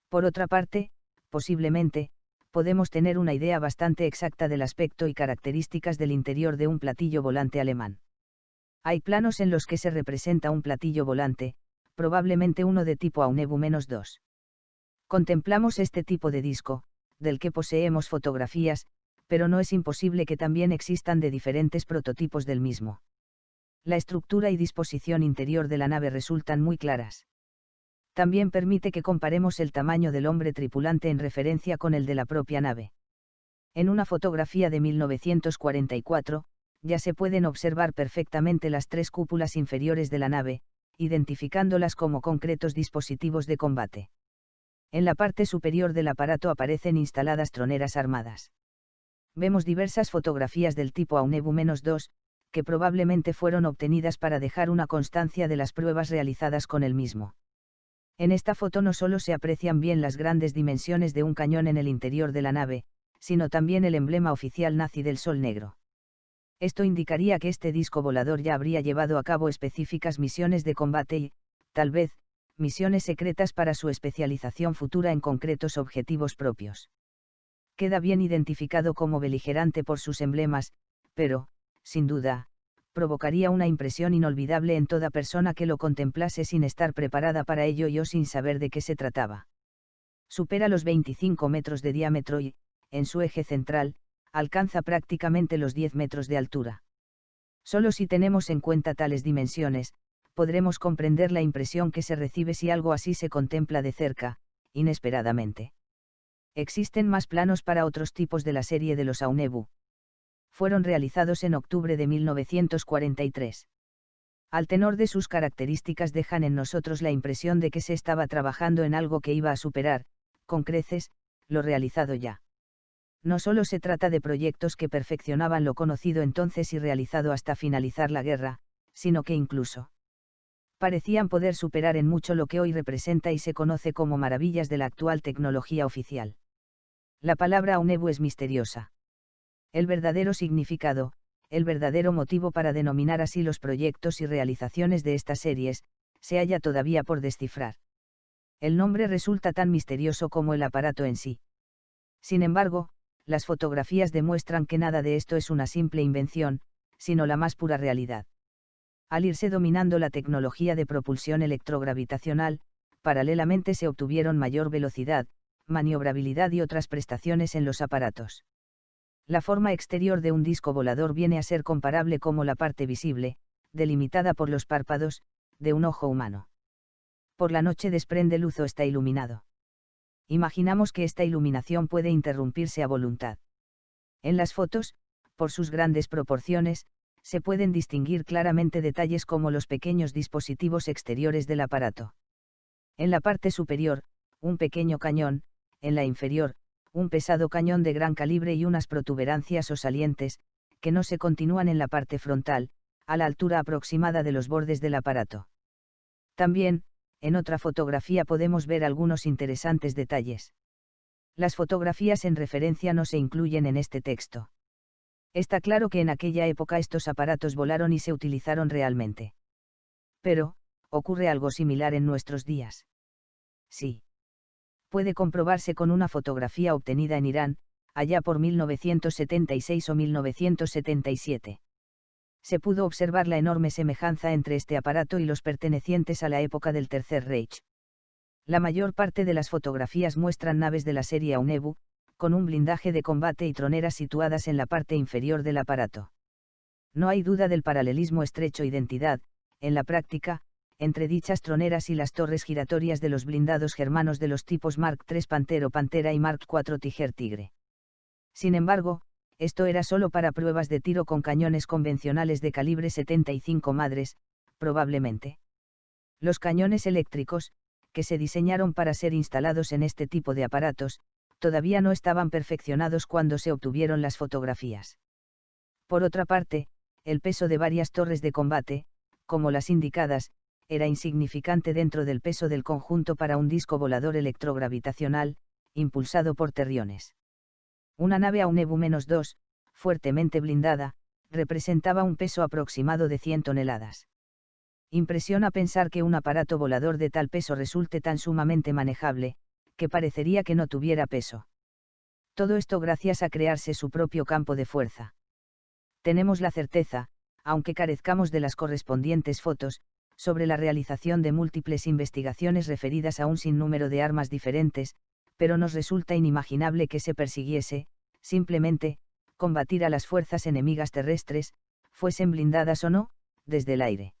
Por otra parte, posiblemente, podemos tener una idea bastante exacta del aspecto y características del interior de un platillo volante alemán. Hay planos en los que se representa un platillo volante, probablemente uno de tipo Aunebu-2. Contemplamos este tipo de disco, del que poseemos fotografías, pero no es imposible que también existan de diferentes prototipos del mismo. La estructura y disposición interior de la nave resultan muy claras. También permite que comparemos el tamaño del hombre tripulante en referencia con el de la propia nave. En una fotografía de 1944, ya se pueden observar perfectamente las tres cúpulas inferiores de la nave, identificándolas como concretos dispositivos de combate. En la parte superior del aparato aparecen instaladas troneras armadas. Vemos diversas fotografías del tipo Aunebu-2, que probablemente fueron obtenidas para dejar una constancia de las pruebas realizadas con el mismo. En esta foto no solo se aprecian bien las grandes dimensiones de un cañón en el interior de la nave, sino también el emblema oficial nazi del Sol Negro. Esto indicaría que este disco volador ya habría llevado a cabo específicas misiones de combate y, tal vez, misiones secretas para su especialización futura en concretos objetivos propios. Queda bien identificado como beligerante por sus emblemas, pero, sin duda, provocaría una impresión inolvidable en toda persona que lo contemplase sin estar preparada para ello y o sin saber de qué se trataba. Supera los 25 metros de diámetro y, en su eje central, alcanza prácticamente los 10 metros de altura. Solo si tenemos en cuenta tales dimensiones, podremos comprender la impresión que se recibe si algo así se contempla de cerca, inesperadamente. Existen más planos para otros tipos de la serie de los Aunebu. Fueron realizados en octubre de 1943. Al tenor de sus características dejan en nosotros la impresión de que se estaba trabajando en algo que iba a superar, con creces, lo realizado ya. No solo se trata de proyectos que perfeccionaban lo conocido entonces y realizado hasta finalizar la guerra, sino que incluso parecían poder superar en mucho lo que hoy representa y se conoce como maravillas de la actual tecnología oficial. La palabra Aunebu es misteriosa. El verdadero significado, el verdadero motivo para denominar así los proyectos y realizaciones de estas series, se halla todavía por descifrar. El nombre resulta tan misterioso como el aparato en sí. Sin embargo, las fotografías demuestran que nada de esto es una simple invención, sino la más pura realidad. Al irse dominando la tecnología de propulsión electrogravitacional, paralelamente se obtuvieron mayor velocidad, maniobrabilidad y otras prestaciones en los aparatos. La forma exterior de un disco volador viene a ser comparable como la parte visible, delimitada por los párpados, de un ojo humano. Por la noche desprende luz o está iluminado. Imaginamos que esta iluminación puede interrumpirse a voluntad. En las fotos, por sus grandes proporciones, se pueden distinguir claramente detalles como los pequeños dispositivos exteriores del aparato. En la parte superior, un pequeño cañón, en la inferior, un pesado cañón de gran calibre y unas protuberancias o salientes, que no se continúan en la parte frontal, a la altura aproximada de los bordes del aparato. También, en otra fotografía podemos ver algunos interesantes detalles. Las fotografías en referencia no se incluyen en este texto. Está claro que en aquella época estos aparatos volaron y se utilizaron realmente. Pero, ¿ocurre algo similar en nuestros días? Sí. Puede comprobarse con una fotografía obtenida en Irán, allá por 1976 o 1977. Se pudo observar la enorme semejanza entre este aparato y los pertenecientes a la época del Tercer Reich. La mayor parte de las fotografías muestran naves de la serie Aunebu, con un blindaje de combate y troneras situadas en la parte inferior del aparato. No hay duda del paralelismo estrecho identidad, en la práctica, entre dichas troneras y las torres giratorias de los blindados germanos de los tipos Mark III Panther o Pantera y Mark IV Tiger Tigre. Sin embargo, esto era solo para pruebas de tiro con cañones convencionales de calibre 75 madres, probablemente. Los cañones eléctricos, que se diseñaron para ser instalados en este tipo de aparatos, todavía no estaban perfeccionados cuando se obtuvieron las fotografías. Por otra parte, el peso de varias torres de combate, como las indicadas, era insignificante dentro del peso del conjunto para un disco volador electrogravitacional, impulsado por terriones. Una nave Aunebu-2, fuertemente blindada, representaba un peso aproximado de 100 toneladas. Impresiona pensar que un aparato volador de tal peso resulte tan sumamente manejable, que parecería que no tuviera peso. Todo esto gracias a crearse su propio campo de fuerza. Tenemos la certeza, aunque carezcamos de las correspondientes fotos, sobre la realización de múltiples investigaciones referidas a un sinnúmero de armas diferentes, pero nos resulta inimaginable que se persiguiese, simplemente, combatir a las fuerzas enemigas terrestres, fuesen blindadas o no, desde el aire.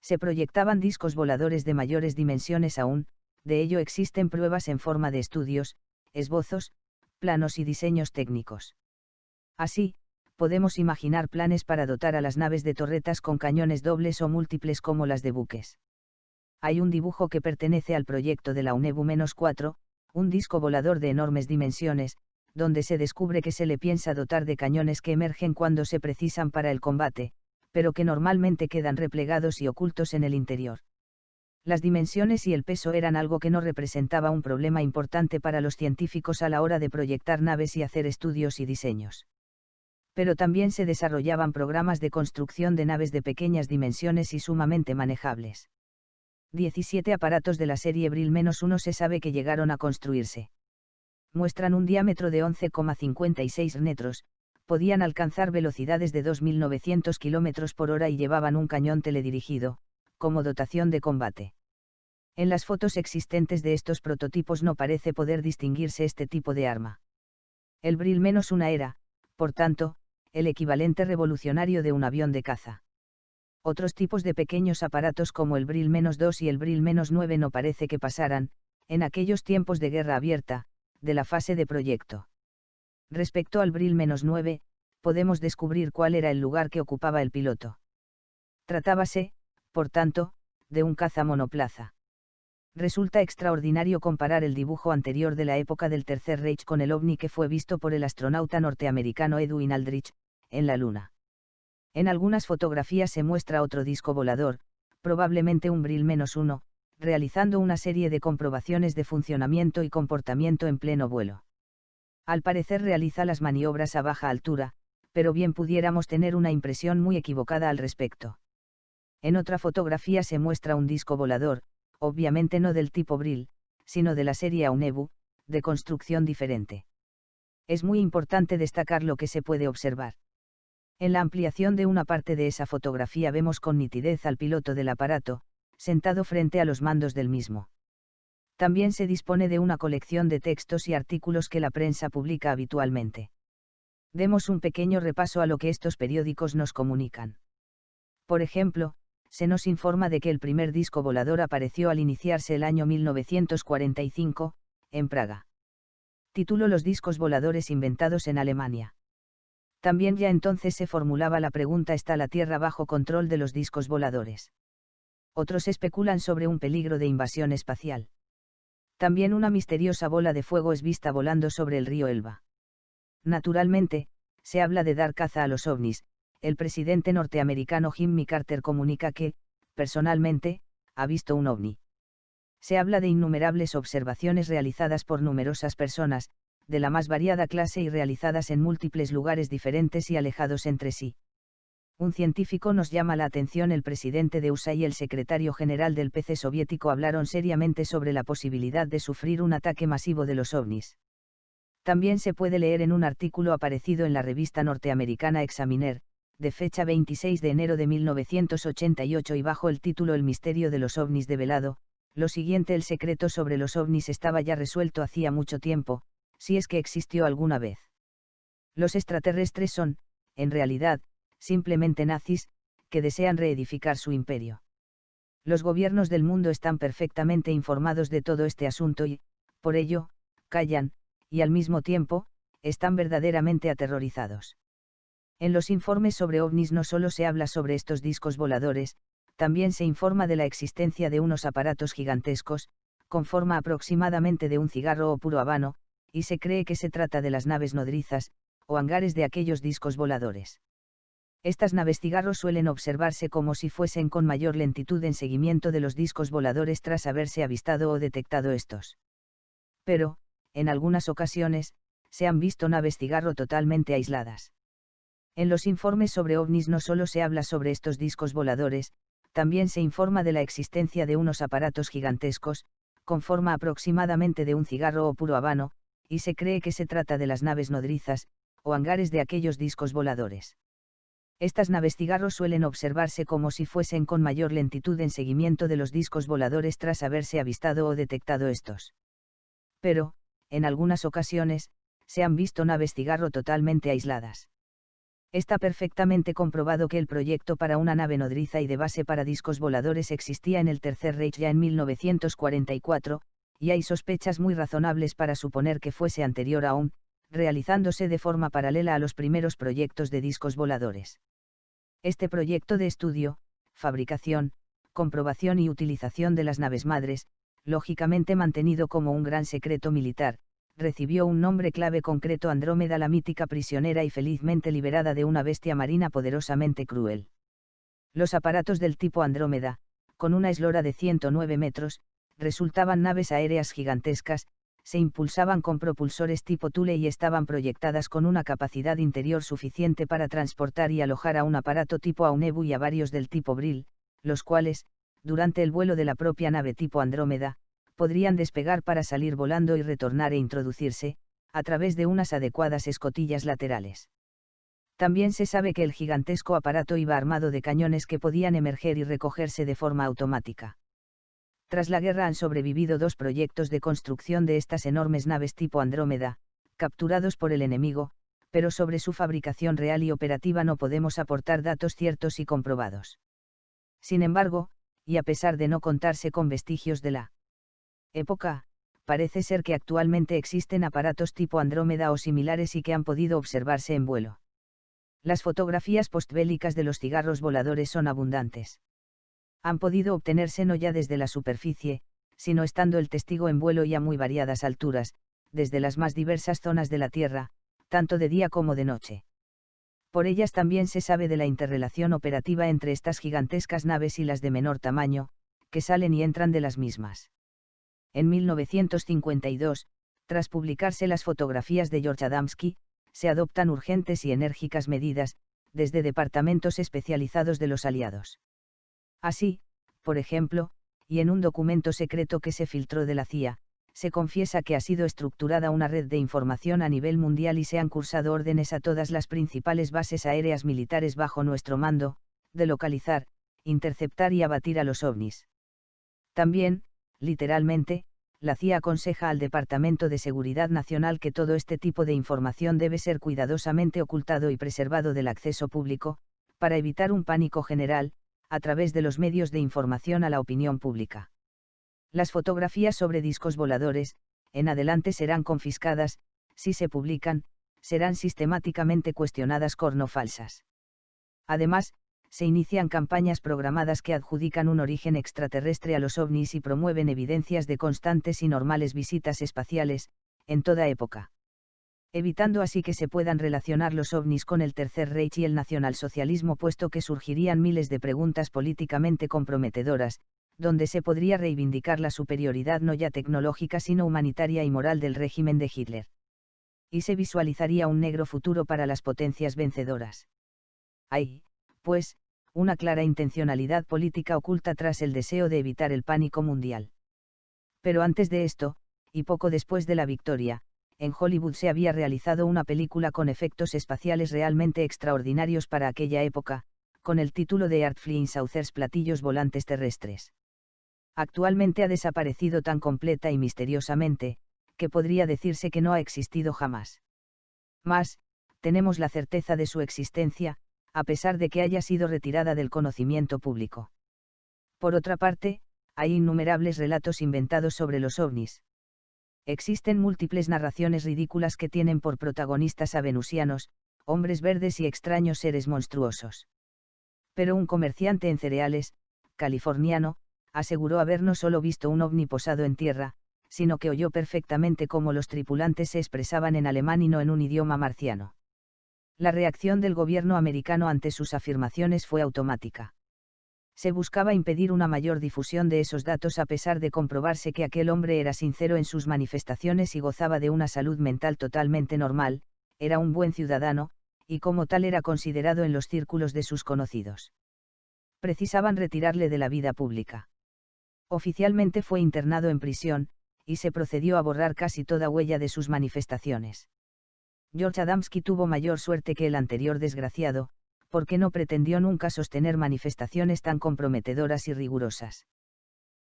Se proyectaban discos voladores de mayores dimensiones aún, de ello existen pruebas en forma de estudios, esbozos, planos y diseños técnicos. Así, podemos imaginar planes para dotar a las naves de torretas con cañones dobles o múltiples como las de buques. Hay un dibujo que pertenece al proyecto de la Aunebu-4, un disco volador de enormes dimensiones, donde se descubre que se le piensa dotar de cañones que emergen cuando se precisan para el combate, pero que normalmente quedan replegados y ocultos en el interior. Las dimensiones y el peso eran algo que no representaba un problema importante para los científicos a la hora de proyectar naves y hacer estudios y diseños. Pero también se desarrollaban programas de construcción de naves de pequeñas dimensiones y sumamente manejables. 17 aparatos de la serie Brill-1 se sabe que llegaron a construirse. Muestran un diámetro de 11,56 metros, podían alcanzar velocidades de 2.900 km por hora y llevaban un cañón teledirigido, como dotación de combate. En las fotos existentes de estos prototipos no parece poder distinguirse este tipo de arma. El Brill-1 era, por tanto, el equivalente revolucionario de un avión de caza. Otros tipos de pequeños aparatos como el Brill-2 y el Brill-9 no parece que pasaran, en aquellos tiempos de guerra abierta, de la fase de proyecto. Respecto al Brill-9, podemos descubrir cuál era el lugar que ocupaba el piloto. Tratábase, por tanto, de un caza monoplaza. Resulta extraordinario comparar el dibujo anterior de la época del Tercer Reich con el ovni que fue visto por el astronauta norteamericano Edwin Aldrich, en la Luna. En algunas fotografías se muestra otro disco volador, probablemente un Brill-1, realizando una serie de comprobaciones de funcionamiento y comportamiento en pleno vuelo. Al parecer realiza las maniobras a baja altura, pero bien pudiéramos tener una impresión muy equivocada al respecto. En otra fotografía se muestra un disco volador, obviamente no del tipo Brill, sino de la serie Aunebu, de construcción diferente. Es muy importante destacar lo que se puede observar. En la ampliación de una parte de esa fotografía vemos con nitidez al piloto del aparato, sentado frente a los mandos del mismo. También se dispone de una colección de textos y artículos que la prensa publica habitualmente. Demos un pequeño repaso a lo que estos periódicos nos comunican. Por ejemplo, se nos informa de que el primer disco volador apareció al iniciarse el año 1945, en Praga. Título: Los discos voladores inventados en Alemania. También ya entonces se formulaba la pregunta: ¿está la Tierra bajo control de los discos voladores? Otros especulan sobre un peligro de invasión espacial. También una misteriosa bola de fuego es vista volando sobre el río Elba. Naturalmente, se habla de dar caza a los ovnis. El presidente norteamericano Jimmy Carter comunica que, personalmente, ha visto un ovni. Se habla de innumerables observaciones realizadas por numerosas personas, de la más variada clase y realizadas en múltiples lugares diferentes y alejados entre sí. Un científico nos llama la atención: el presidente de USA y el secretario general del PC soviético hablaron seriamente sobre la posibilidad de sufrir un ataque masivo de los ovnis. También se puede leer en un artículo aparecido en la revista norteamericana Examiner, de fecha 26 de enero de 1988 y bajo el título El misterio de los ovnis develado, lo siguiente: el secreto sobre los ovnis estaba ya resuelto hacía mucho tiempo, si es que existió alguna vez. Los extraterrestres son, en realidad, simplemente nazis, que desean reedificar su imperio. Los gobiernos del mundo están perfectamente informados de todo este asunto y, por ello, callan, y al mismo tiempo, están verdaderamente aterrorizados. En los informes sobre ovnis no solo se habla sobre estos discos voladores, también se informa de la existencia de unos aparatos gigantescos, con forma aproximadamente de un cigarro o puro habano, y se cree que se trata de las naves nodrizas, o hangares de aquellos discos voladores. Estas naves cigarro suelen observarse como si fuesen con mayor lentitud en seguimiento de los discos voladores tras haberse avistado o detectado estos. Pero, en algunas ocasiones, se han visto naves cigarro totalmente aisladas. En los informes sobre ovnis no solo se habla sobre estos discos voladores, también se informa de la existencia de unos aparatos gigantescos, con forma aproximadamente de un cigarro o puro habano, y se cree que se trata de las naves nodrizas, o hangares de aquellos discos voladores. Estas naves cigarro suelen observarse como si fuesen con mayor lentitud en seguimiento de los discos voladores tras haberse avistado o detectado estos. Pero, en algunas ocasiones, se han visto naves cigarro totalmente aisladas. Está perfectamente comprobado que el proyecto para una nave nodriza y de base para discos voladores existía en el Tercer Reich ya en 1944, y hay sospechas muy razonables para suponer que fuese anterior aún, realizándose de forma paralela a los primeros proyectos de discos voladores. Este proyecto de estudio, fabricación, comprobación y utilización de las naves madres, lógicamente mantenido como un gran secreto militar, recibió un nombre clave concreto: Andrómeda, la mítica prisionera y felizmente liberada de una bestia marina poderosamente cruel. Los aparatos del tipo Andrómeda, con una eslora de 109 metros, resultaban naves aéreas gigantescas, se impulsaban con propulsores tipo Thule y estaban proyectadas con una capacidad interior suficiente para transportar y alojar a un aparato tipo Aunebu y a varios del tipo Brill, los cuales, durante el vuelo de la propia nave tipo Andrómeda, podrían despegar para salir volando y retornar e introducirse, a través de unas adecuadas escotillas laterales. También se sabe que el gigantesco aparato iba armado de cañones que podían emerger y recogerse de forma automática. Tras la guerra han sobrevivido 2 proyectos de construcción de estas enormes naves tipo Andrómeda, capturados por el enemigo, pero sobre su fabricación real y operativa no podemos aportar datos ciertos y comprobados. Sin embargo, y a pesar de no contarse con vestigios de la época, parece ser que actualmente existen aparatos tipo Andrómeda o similares y que han podido observarse en vuelo. Las fotografías postbélicas de los cigarros voladores son abundantes. Han podido obtenerse no ya desde la superficie, sino estando el testigo en vuelo y a muy variadas alturas, desde las más diversas zonas de la Tierra, tanto de día como de noche. Por ellas también se sabe de la interrelación operativa entre estas gigantescas naves y las de menor tamaño, que salen y entran de las mismas. En 1952, tras publicarse las fotografías de George Adamski, se adoptan urgentes y enérgicas medidas, desde departamentos especializados de los aliados. Así, por ejemplo, y en un documento secreto que se filtró de la CIA, se confiesa que ha sido estructurada una red de información a nivel mundial y se han cursado órdenes a todas las principales bases aéreas militares bajo nuestro mando, de localizar, interceptar y abatir a los ovnis. También, literalmente, la CIA aconseja al Departamento de Seguridad Nacional que todo este tipo de información debe ser cuidadosamente ocultado y preservado del acceso público, para evitar un pánico general, a través de los medios de información a la opinión pública. Las fotografías sobre discos voladores, en adelante serán confiscadas, si se publican, serán sistemáticamente cuestionadas como falsas. Además, se inician campañas programadas que adjudican un origen extraterrestre a los ovnis y promueven evidencias de constantes y normales visitas espaciales, en toda época. Evitando así que se puedan relacionar los ovnis con el Tercer Reich y el nacionalsocialismo, puesto que surgirían miles de preguntas políticamente comprometedoras, donde se podría reivindicar la superioridad no ya tecnológica sino humanitaria y moral del régimen de Hitler. Y se visualizaría un negro futuro para las potencias vencedoras. Hay, pues, una clara intencionalidad política oculta tras el deseo de evitar el pánico mundial. Pero antes de esto, y poco después de la victoria, en Hollywood se había realizado una película con efectos espaciales realmente extraordinarios para aquella época, con el título de Art Flying Saucers, platillos volantes terrestres. Actualmente ha desaparecido tan completa y misteriosamente, que podría decirse que no ha existido jamás. Mas, tenemos la certeza de su existencia, a pesar de que haya sido retirada del conocimiento público. Por otra parte, hay innumerables relatos inventados sobre los ovnis. Existen múltiples narraciones ridículas que tienen por protagonistas a venusianos, hombres verdes y extraños seres monstruosos. Pero un comerciante en cereales, californiano, aseguró haber no solo visto un ovni posado en tierra, sino que oyó perfectamente cómo los tripulantes se expresaban en alemán y no en un idioma marciano. La reacción del gobierno americano ante sus afirmaciones fue automática. Se buscaba impedir una mayor difusión de esos datos a pesar de comprobarse que aquel hombre era sincero en sus manifestaciones y gozaba de una salud mental totalmente normal, era un buen ciudadano, y como tal era considerado en los círculos de sus conocidos. Precisaban retirarle de la vida pública. Oficialmente fue internado en prisión, y se procedió a borrar casi toda huella de sus manifestaciones. George Adamski tuvo mayor suerte que el anterior desgraciado, porque no pretendió nunca sostener manifestaciones tan comprometedoras y rigurosas.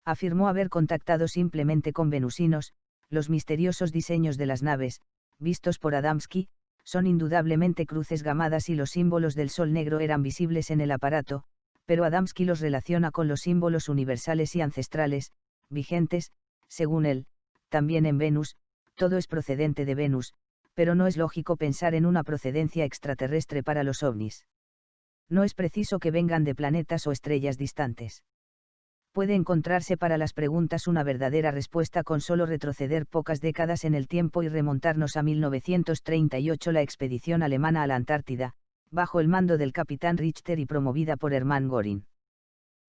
Afirmó haber contactado simplemente con venusinos. Los misteriosos diseños de las naves, vistos por Adamski, son indudablemente cruces gamadas y los símbolos del sol negro eran visibles en el aparato, pero Adamski los relaciona con los símbolos universales y ancestrales, vigentes, según él, también en Venus. Todo es procedente de Venus, pero no es lógico pensar en una procedencia extraterrestre para los ovnis. No es preciso que vengan de planetas o estrellas distantes. Puede encontrarse para las preguntas una verdadera respuesta con solo retroceder pocas décadas en el tiempo y remontarnos a 1938, la expedición alemana a la Antártida, bajo el mando del capitán Richter y promovida por Hermann Göring.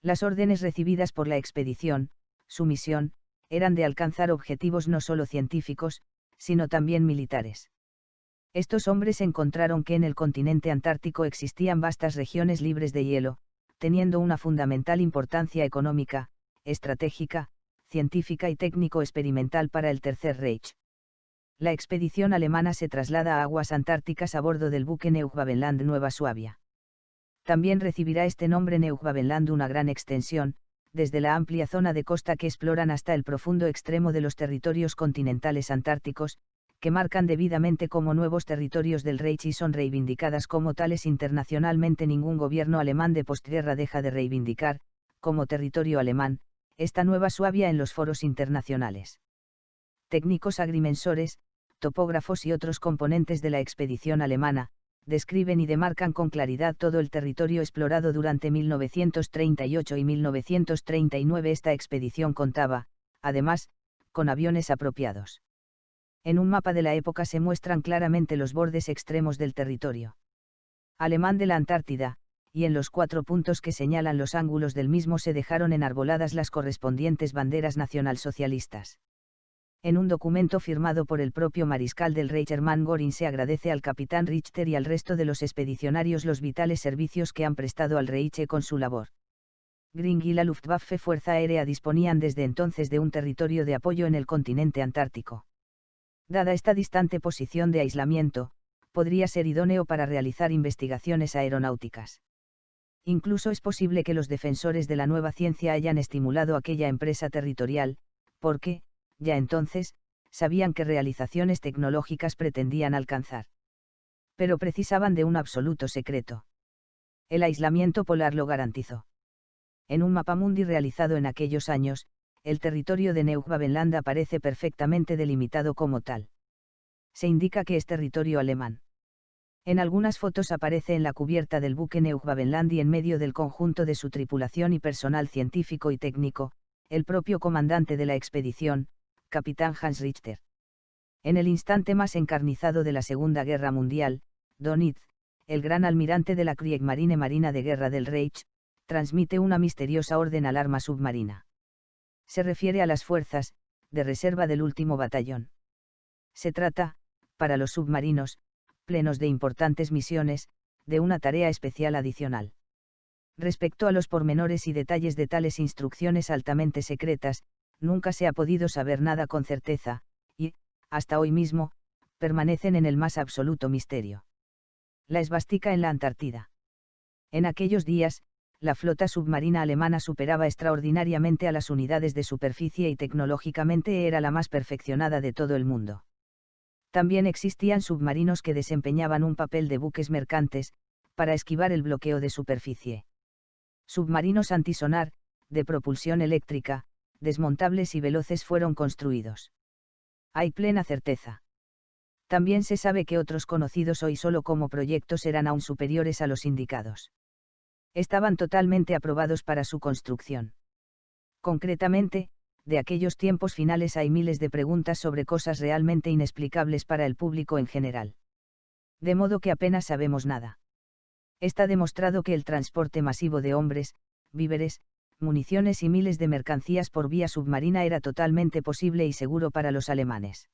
Las órdenes recibidas por la expedición, su misión, eran de alcanzar objetivos no solo científicos, sino también militares. Estos hombres encontraron que en el continente antártico existían vastas regiones libres de hielo, teniendo una fundamental importancia económica, estratégica, científica y técnico-experimental para el Tercer Reich. La expedición alemana se traslada a aguas antárticas a bordo del buque Neujbabenland Nueva Suabia. También recibirá este nombre Neujbabenland una gran extensión, desde la amplia zona de costa que exploran hasta el profundo extremo de los territorios continentales antárticos, que marcan debidamente como nuevos territorios del Reich y son reivindicadas como tales internacionalmente. Ningún gobierno alemán de postguerra deja de reivindicar, como territorio alemán, esta Nueva Suabia en los foros internacionales. Técnicos agrimensores, topógrafos y otros componentes de la expedición alemana, describen y demarcan con claridad todo el territorio explorado durante 1938 y 1939. Esta expedición contaba, además, con aviones apropiados. En un mapa de la época se muestran claramente los bordes extremos del territorio alemán de la Antártida, y en los 4 puntos que señalan los ángulos del mismo se dejaron enarboladas las correspondientes banderas nacionalsocialistas. En un documento firmado por el propio mariscal del Reich Hermann Göring se agradece al capitán Richter y al resto de los expedicionarios los vitales servicios que han prestado al Reich con su labor. Göring y la Luftwaffe Fuerza Aérea disponían desde entonces de un territorio de apoyo en el continente antártico. Dada esta distante posición de aislamiento, podría ser idóneo para realizar investigaciones aeronáuticas. Incluso es posible que los defensores de la nueva ciencia hayan estimulado aquella empresa territorial, porque, ya entonces, sabían qué realizaciones tecnológicas pretendían alcanzar. Pero precisaban de un absoluto secreto. El aislamiento polar lo garantizó. En un mapamundi realizado en aquellos años, el territorio de Neujbabenland aparece perfectamente delimitado como tal. Se indica que es territorio alemán. En algunas fotos aparece en la cubierta del buque Neujbabenland y en medio del conjunto de su tripulación y personal científico y técnico, el propio comandante de la expedición, capitán Hans Richter. En el instante más encarnizado de la Segunda Guerra Mundial, Dönitz, el gran almirante de la Kriegsmarine Marina de Guerra del Reich, transmite una misteriosa orden al arma submarina. Se refiere a las fuerzas de reserva del último batallón. Se trata, para los submarinos, plenos de importantes misiones, de una tarea especial adicional. Respecto a los pormenores y detalles de tales instrucciones altamente secretas, nunca se ha podido saber nada con certeza, y, hasta hoy mismo, permanecen en el más absoluto misterio. La esvástica en la Antártida. En aquellos días, la flota submarina alemana superaba extraordinariamente a las unidades de superficie y tecnológicamente era la más perfeccionada de todo el mundo. También existían submarinos que desempeñaban un papel de buques mercantes, para esquivar el bloqueo de superficie. Submarinos antisonar, de propulsión eléctrica, desmontables y veloces fueron construidos. Hay plena certeza. También se sabe que otros conocidos hoy solo como proyectos eran aún superiores a los indicados. Estaban totalmente aprobados para su construcción. Concretamente, de aquellos tiempos finales hay miles de preguntas sobre cosas realmente inexplicables para el público en general. De modo que apenas sabemos nada. Está demostrado que el transporte masivo de hombres, víveres, municiones y miles de mercancías por vía submarina era totalmente posible y seguro para los alemanes.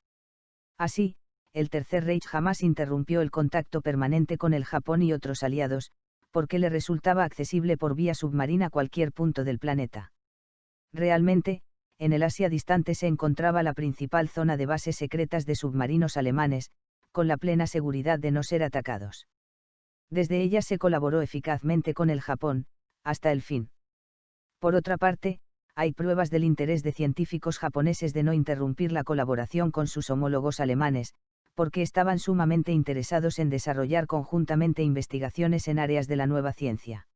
Así, el Tercer Reich jamás interrumpió el contacto permanente con el Japón y otros aliados, porque le resultaba accesible por vía submarina cualquier punto del planeta. Realmente, en el Asia distante se encontraba la principal zona de bases secretas de submarinos alemanes, con la plena seguridad de no ser atacados. Desde ella se colaboró eficazmente con el Japón, hasta el fin. Por otra parte, hay pruebas del interés de científicos japoneses de no interrumpir la colaboración con sus homólogos alemanes, porque estaban sumamente interesados en desarrollar conjuntamente investigaciones en áreas de la nueva ciencia.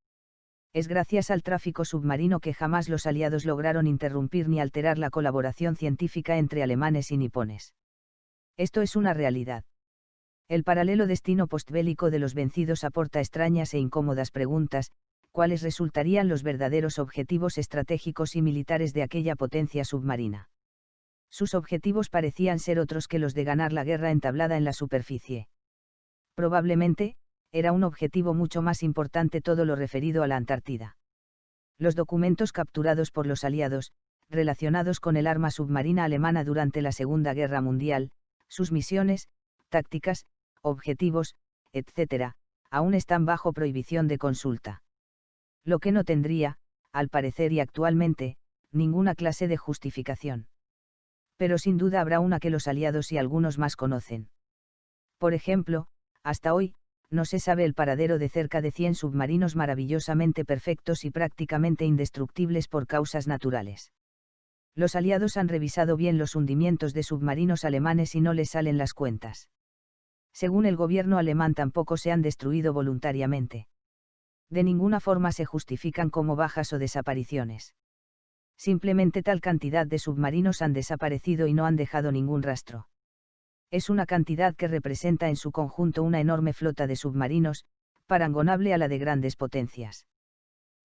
Es gracias al tráfico submarino que jamás los aliados lograron interrumpir ni alterar la colaboración científica entre alemanes y nipones. Esto es una realidad. El paralelo destino postbélico de los vencidos aporta extrañas e incómodas preguntas: ¿cuáles resultarían los verdaderos objetivos estratégicos y militares de aquella potencia submarina? Sus objetivos parecían ser otros que los de ganar la guerra entablada en la superficie. Probablemente, era un objetivo mucho más importante todo lo referido a la Antártida. Los documentos capturados por los aliados, relacionados con el arma submarina alemana durante la Segunda Guerra Mundial, sus misiones, tácticas, objetivos, etc., aún están bajo prohibición de consulta. Lo que no tendría, al parecer y actualmente, ninguna clase de justificación. Pero sin duda habrá una que los aliados y algunos más conocen. Por ejemplo, hasta hoy, no se sabe el paradero de cerca de 100 submarinos maravillosamente perfectos y prácticamente indestructibles por causas naturales. Los aliados han revisado bien los hundimientos de submarinos alemanes y no les salen las cuentas. Según el gobierno alemán, tampoco se han destruido voluntariamente. De ninguna forma se justifican como bajas o desapariciones. Simplemente tal cantidad de submarinos han desaparecido y no han dejado ningún rastro. Es una cantidad que representa en su conjunto una enorme flota de submarinos, parangonable a la de grandes potencias.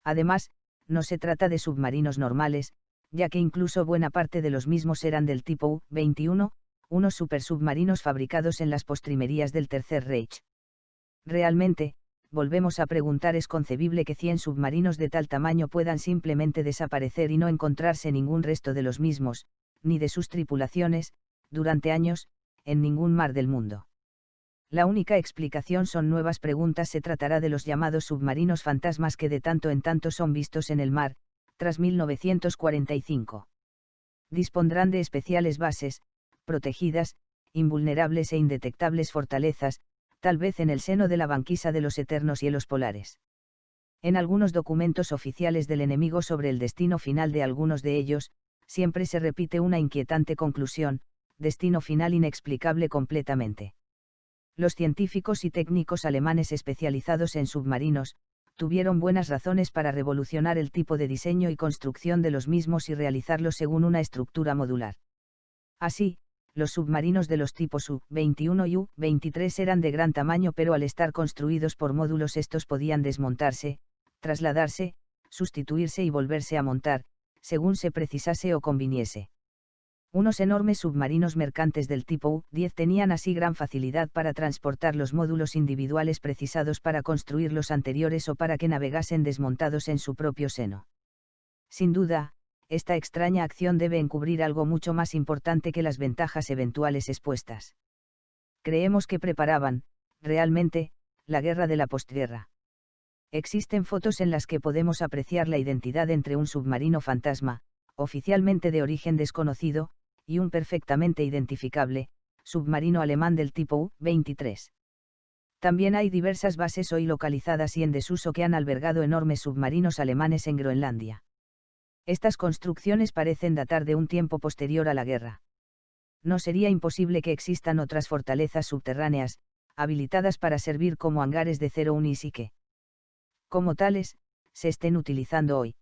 Además, no se trata de submarinos normales, ya que incluso buena parte de los mismos eran del tipo U-21, unos supersubmarinos fabricados en las postrimerías del Tercer Reich. Realmente, volvemos a preguntar, ¿es concebible que 100 submarinos de tal tamaño puedan simplemente desaparecer y no encontrarse ningún resto de los mismos, ni de sus tripulaciones, durante años, en ningún mar del mundo? La única explicación son nuevas preguntas. Se tratará de los llamados submarinos fantasmas que de tanto en tanto son vistos en el mar, tras 1945. Dispondrán de especiales bases, protegidas, invulnerables e indetectables fortalezas, tal vez en el seno de la banquisa de los eternos hielos polares. En algunos documentos oficiales del enemigo sobre el destino final de algunos de ellos, siempre se repite una inquietante conclusión: destino final inexplicable completamente. Los científicos y técnicos alemanes especializados en submarinos, tuvieron buenas razones para revolucionar el tipo de diseño y construcción de los mismos y realizarlos según una estructura modular. Así, los submarinos de los tipos U-21 y U-23 eran de gran tamaño, pero al estar construidos por módulos estos podían desmontarse, trasladarse, sustituirse y volverse a montar, según se precisase o conviniese. Unos enormes submarinos mercantes del tipo U-10 tenían así gran facilidad para transportar los módulos individuales precisados para construir los anteriores o para que navegasen desmontados en su propio seno. Sin duda, esta extraña acción debe encubrir algo mucho más importante que las ventajas eventuales expuestas. Creemos que preparaban, realmente, la guerra de la postguerra. Existen fotos en las que podemos apreciar la identidad entre un submarino fantasma, oficialmente de origen desconocido, y un perfectamente identificable, submarino alemán del tipo U-23. También hay diversas bases hoy localizadas y en desuso que han albergado enormes submarinos alemanes en Groenlandia. Estas construcciones parecen datar de un tiempo posterior a la guerra. No sería imposible que existan otras fortalezas subterráneas, habilitadas para servir como hangares de 01 y que, como tales, se estén utilizando hoy.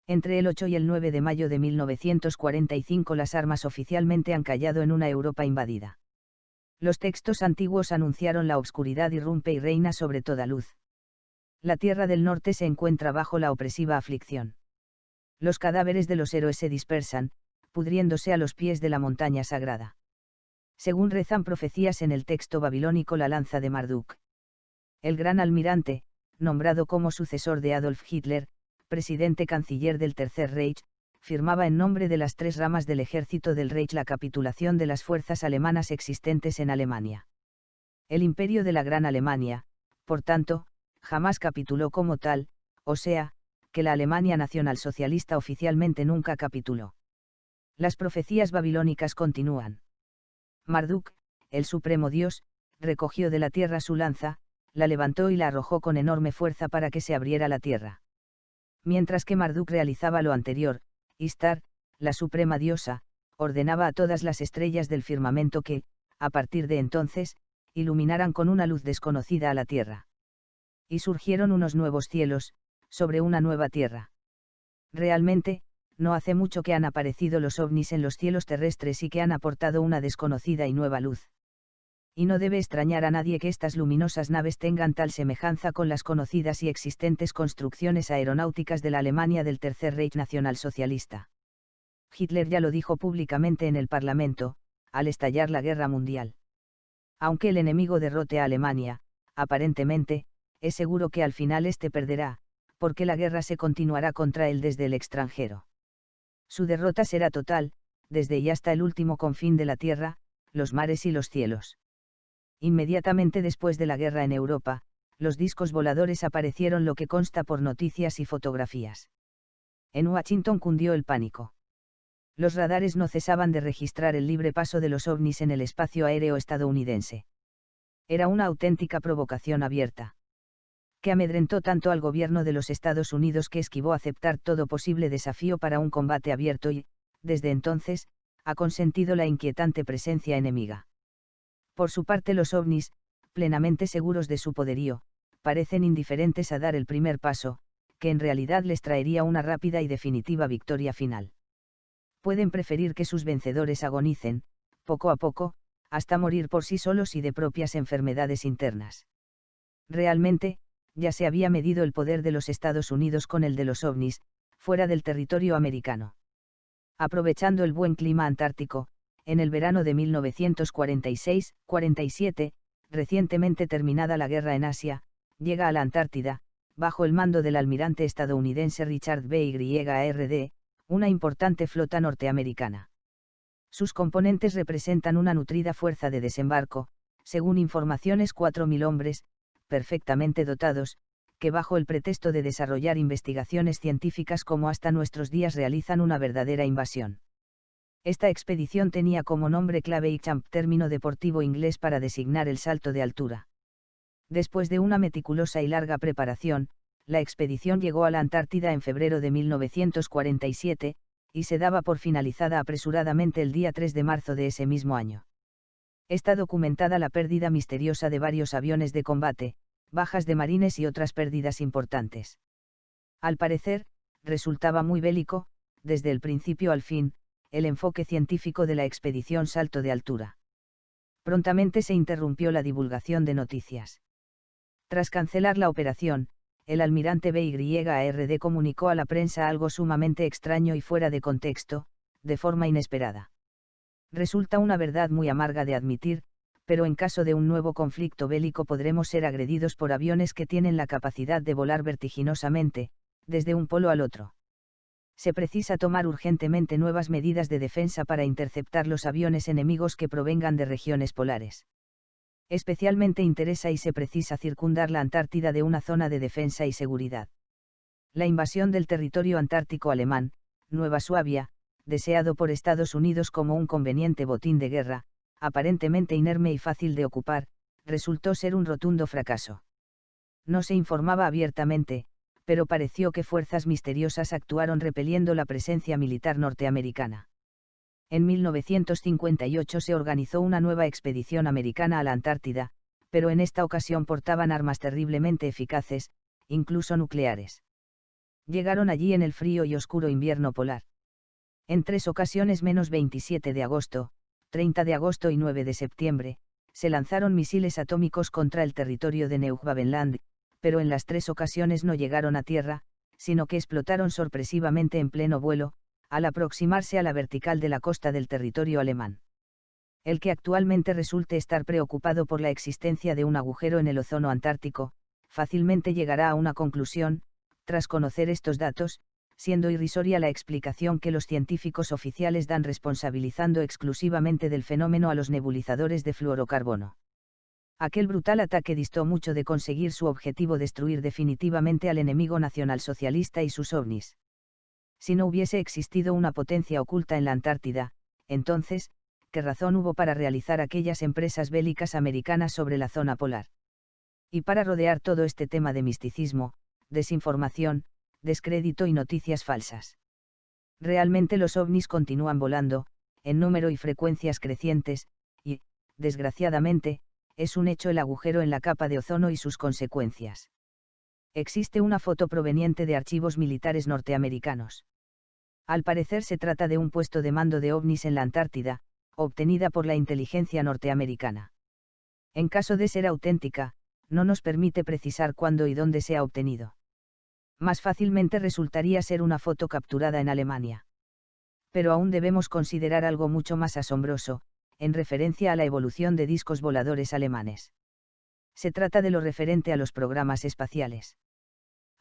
Entre el 8 y el 9 de mayo de 1945 las armas oficialmente han callado en una Europa invadida. Los textos antiguos anunciaron: la obscuridad irrumpe y reina sobre toda luz. La tierra del norte se encuentra bajo la opresiva aflicción. Los cadáveres de los héroes se dispersan, pudriéndose a los pies de la montaña sagrada. Según rezan profecías en el texto babilónico, la lanza de Marduk. El gran almirante, nombrado como sucesor de Adolf Hitler, presidente canciller del Tercer Reich, firmaba en nombre de las tres ramas del ejército del Reich la capitulación de las fuerzas alemanas existentes en Alemania. El imperio de la Gran Alemania, por tanto, jamás capituló como tal, o sea, que la Alemania nacionalsocialista oficialmente nunca capituló. Las profecías babilónicas continúan. Marduk, el supremo dios, recogió de la tierra su lanza, la levantó y la arrojó con enorme fuerza para que se abriera la tierra. Mientras que Marduk realizaba lo anterior, Istar, la suprema diosa, ordenaba a todas las estrellas del firmamento que, a partir de entonces, iluminaran con una luz desconocida a la tierra. Y surgieron unos nuevos cielos, sobre una nueva tierra. Realmente, no hace mucho que han aparecido los ovnis en los cielos terrestres y que han aportado una desconocida y nueva luz. Y no debe extrañar a nadie que estas luminosas naves tengan tal semejanza con las conocidas y existentes construcciones aeronáuticas de la Alemania del Tercer Reich nacionalsocialista. Hitler ya lo dijo públicamente en el Parlamento, al estallar la Guerra Mundial. Aunque el enemigo derrote a Alemania, aparentemente, es seguro que al final este perderá, porque la guerra se continuará contra él desde el extranjero. Su derrota será total, desde y hasta el último confín de la tierra, los mares y los cielos. Inmediatamente después de la guerra en Europa, los discos voladores aparecieron, lo que consta por noticias y fotografías. En Washington cundió el pánico. Los radares no cesaban de registrar el libre paso de los ovnis en el espacio aéreo estadounidense. Era una auténtica provocación abierta, que amedrentó tanto al gobierno de los Estados Unidos que esquivó aceptar todo posible desafío para un combate abierto y, desde entonces, ha consentido la inquietante presencia enemiga. Por su parte, los ovnis, plenamente seguros de su poderío, parecen indiferentes a dar el primer paso, que en realidad les traería una rápida y definitiva victoria final. Pueden preferir que sus vencedores agonicen, poco a poco, hasta morir por sí solos y de propias enfermedades internas. Realmente, ya se había medido el poder de los Estados Unidos con el de los ovnis, fuera del territorio americano. Aprovechando el buen clima antártico, en el verano de 1946-47, recientemente terminada la guerra en Asia, llega a la Antártida, bajo el mando del almirante estadounidense Richard B. Byrd, una importante flota norteamericana. Sus componentes representan una nutrida fuerza de desembarco, según informaciones 4.000 hombres, perfectamente dotados, que bajo el pretexto de desarrollar investigaciones científicas como hasta nuestros días realizan una verdadera invasión. Esta expedición tenía como nombre clave Champ, término deportivo inglés para designar el salto de altura. Después de una meticulosa y larga preparación, la expedición llegó a la Antártida en febrero de 1947, y se daba por finalizada apresuradamente el día 3 de marzo de ese mismo año. Está documentada la pérdida misteriosa de varios aviones de combate, bajas de marines y otras pérdidas importantes. Al parecer, resultaba muy bélico, desde el principio al fin, el enfoque científico de la expedición Salto de Altura. Prontamente se interrumpió la divulgación de noticias. Tras cancelar la operación, el almirante Byrd comunicó a la prensa algo sumamente extraño y fuera de contexto, de forma inesperada. Resulta una verdad muy amarga de admitir, pero en caso de un nuevo conflicto bélico podremos ser agredidos por aviones que tienen la capacidad de volar vertiginosamente, desde un polo al otro. Se precisa tomar urgentemente nuevas medidas de defensa para interceptar los aviones enemigos que provengan de regiones polares. Especialmente interesa y se precisa circundar la Antártida de una zona de defensa y seguridad. La invasión del territorio antártico alemán, Nueva Suabia, deseado por Estados Unidos como un conveniente botín de guerra, aparentemente inerme y fácil de ocupar, resultó ser un rotundo fracaso. No se informaba abiertamente, pero pareció que fuerzas misteriosas actuaron repeliendo la presencia militar norteamericana. En 1958 se organizó una nueva expedición americana a la Antártida, pero en esta ocasión portaban armas terriblemente eficaces, incluso nucleares. Llegaron allí en el frío y oscuro invierno polar. En 3 ocasiones -27 de agosto, 30 de agosto y 9 de septiembre, se lanzaron misiles atómicos contra el territorio de Neuschwabenland, pero en las 3 ocasiones no llegaron a tierra, sino que explotaron sorpresivamente en pleno vuelo, al aproximarse a la vertical de la costa del territorio alemán. El que actualmente resulte estar preocupado por la existencia de un agujero en el ozono antártico, fácilmente llegará a una conclusión, tras conocer estos datos, siendo irrisoria la explicación que los científicos oficiales dan responsabilizando exclusivamente del fenómeno a los nebulizadores de fluorocarbono. Aquel brutal ataque distó mucho de conseguir su objetivo: destruir definitivamente al enemigo nacionalsocialista y sus ovnis. Si no hubiese existido una potencia oculta en la Antártida, entonces, ¿qué razón hubo para realizar aquellas empresas bélicas americanas sobre la zona polar? Y para rodear todo este tema de misticismo, desinformación, descrédito y noticias falsas. Realmente los ovnis continúan volando, en número y frecuencias crecientes, y, desgraciadamente, es un hecho el agujero en la capa de ozono y sus consecuencias. Existe una foto proveniente de archivos militares norteamericanos. Al parecer se trata de un puesto de mando de ovnis en la Antártida, obtenida por la inteligencia norteamericana. En caso de ser auténtica, no nos permite precisar cuándo y dónde se ha obtenido. Más fácilmente resultaría ser una foto capturada en Alemania. Pero aún debemos considerar algo mucho más asombroso, en referencia a la evolución de discos voladores alemanes. Se trata de lo referente a los programas espaciales.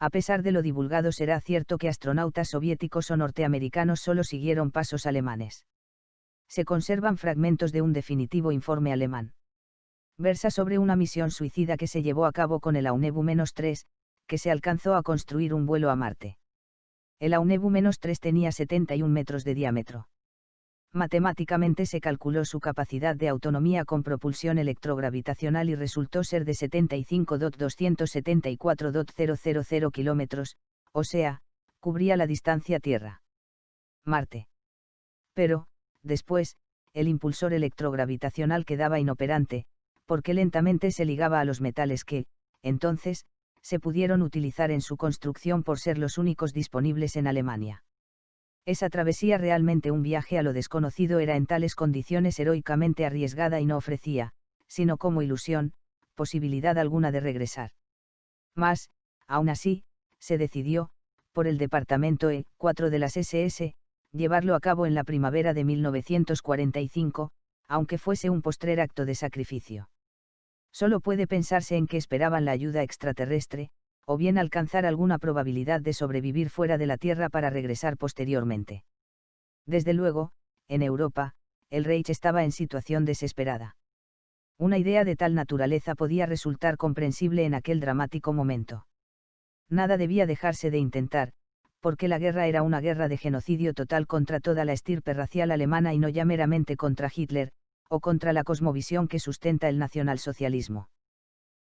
A pesar de lo divulgado, será cierto que astronautas soviéticos o norteamericanos solo siguieron pasos alemanes. Se conservan fragmentos de un definitivo informe alemán. Versa sobre una misión suicida que se llevó a cabo con el Aunebu-3, que se alcanzó a construir un vuelo a Marte. El Aunebu-3 tenía 71 metros de diámetro. Matemáticamente se calculó su capacidad de autonomía con propulsión electrogravitacional y resultó ser de 75,274,000 kilómetros, o sea, cubría la distancia Tierra-Marte. Pero, después, el impulsor electrogravitacional quedaba inoperante, porque lentamente se ligaba a los metales que, entonces, se pudieron utilizar en su construcción por ser los únicos disponibles en Alemania. Esa travesía, realmente un viaje a lo desconocido, era en tales condiciones heroicamente arriesgada y no ofrecía, sino como ilusión, posibilidad alguna de regresar. Mas, aún así, se decidió, por el Departamento E4 de las SS, llevarlo a cabo en la primavera de 1945, aunque fuese un postrer acto de sacrificio. Solo puede pensarse en que esperaban la ayuda extraterrestre, o bien alcanzar alguna probabilidad de sobrevivir fuera de la Tierra para regresar posteriormente. Desde luego, en Europa, el Reich estaba en situación desesperada. Una idea de tal naturaleza podía resultar comprensible en aquel dramático momento. Nada debía dejarse de intentar, porque la guerra era una guerra de genocidio total contra toda la estirpe racial alemana y no ya meramente contra Hitler, o contra la cosmovisión que sustenta el nacionalsocialismo.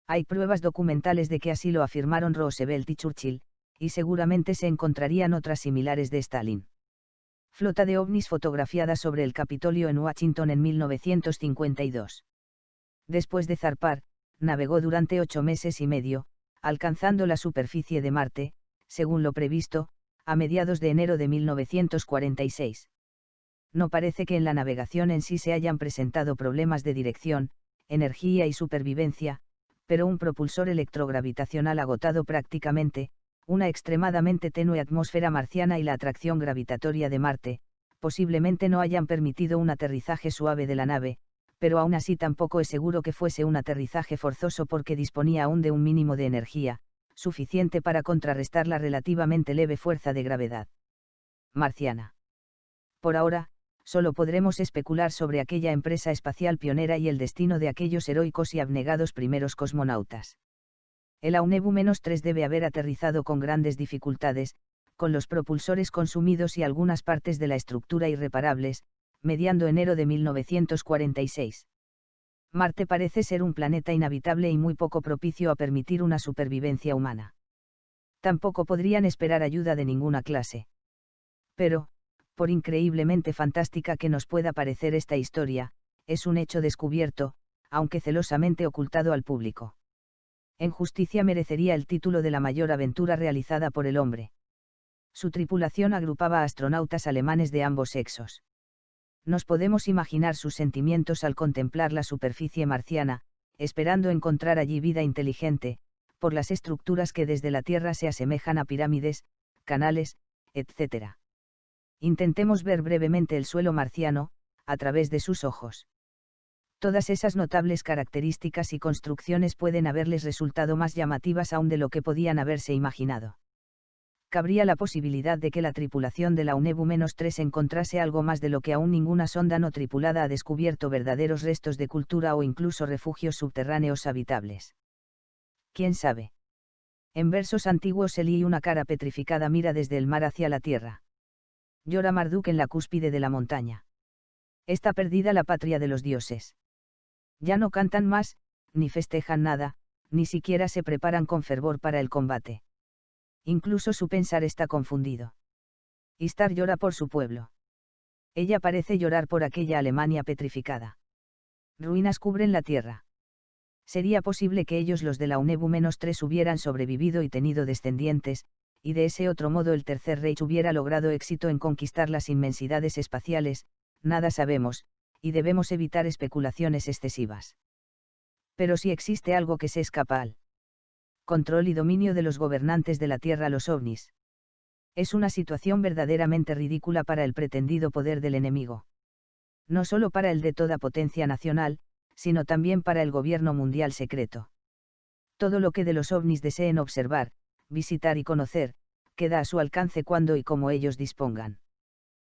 Hay pruebas documentales de que así lo afirmaron Roosevelt y Churchill, y seguramente se encontrarían otras similares de Stalin. Flota de ovnis fotografiada sobre el Capitolio en Washington en 1952. Después de zarpar, navegó durante 8 meses y medio, alcanzando la superficie de Marte, según lo previsto, a mediados de enero de 1946. No parece que en la navegación en sí se hayan presentado problemas de dirección, energía y supervivencia, pero un propulsor electrogravitacional agotado prácticamente, una extremadamente tenue atmósfera marciana y la atracción gravitatoria de Marte, posiblemente no hayan permitido un aterrizaje suave de la nave, pero aún así tampoco es seguro que fuese un aterrizaje forzoso porque disponía aún de un mínimo de energía, suficiente para contrarrestar la relativamente leve fuerza de gravedad marciana. Por ahora, solo podremos especular sobre aquella empresa espacial pionera y el destino de aquellos heroicos y abnegados primeros cosmonautas. El Aunebu-3 debe haber aterrizado con grandes dificultades, con los propulsores consumidos y algunas partes de la estructura irreparables, mediando enero de 1946. Marte parece ser un planeta inhabitable y muy poco propicio a permitir una supervivencia humana. Tampoco podrían esperar ayuda de ninguna clase. Pero, por increíblemente fantástica que nos pueda parecer esta historia, es un hecho descubierto, aunque celosamente ocultado al público. En justicia merecería el título de la mayor aventura realizada por el hombre. Su tripulación agrupaba a astronautas alemanes de ambos sexos. Nos podemos imaginar sus sentimientos al contemplar la superficie marciana, esperando encontrar allí vida inteligente, por las estructuras que desde la Tierra se asemejan a pirámides, canales, etc. Intentemos ver brevemente el suelo marciano, a través de sus ojos. Todas esas notables características y construcciones pueden haberles resultado más llamativas aún de lo que podían haberse imaginado. Cabría la posibilidad de que la tripulación de la Aunebu-3 encontrase algo más de lo que aún ninguna sonda no tripulada ha descubierto: verdaderos restos de cultura o incluso refugios subterráneos habitables. ¿Quién sabe? En versos antiguos se lee: una cara petrificada mira desde el mar hacia la tierra. Llora Marduk en la cúspide de la montaña. Está perdida la patria de los dioses. Ya no cantan más, ni festejan nada, ni siquiera se preparan con fervor para el combate. Incluso su pensar está confundido. Istar llora por su pueblo. Ella parece llorar por aquella Alemania petrificada. Ruinas cubren la tierra. Sería posible que ellos, los de la Aunebu-3, hubieran sobrevivido y tenido descendientes, y de ese otro modo el Tercer Reich hubiera logrado éxito en conquistar las inmensidades espaciales. Nada sabemos, y debemos evitar especulaciones excesivas. Pero si existe algo que se escapa al control y dominio de los gobernantes de la Tierra, los ovnis. Es una situación verdaderamente ridícula para el pretendido poder del enemigo. No solo para el de toda potencia nacional, sino también para el gobierno mundial secreto. Todo lo que de los ovnis deseen observar, visitar y conocer, queda a su alcance cuando y como ellos dispongan.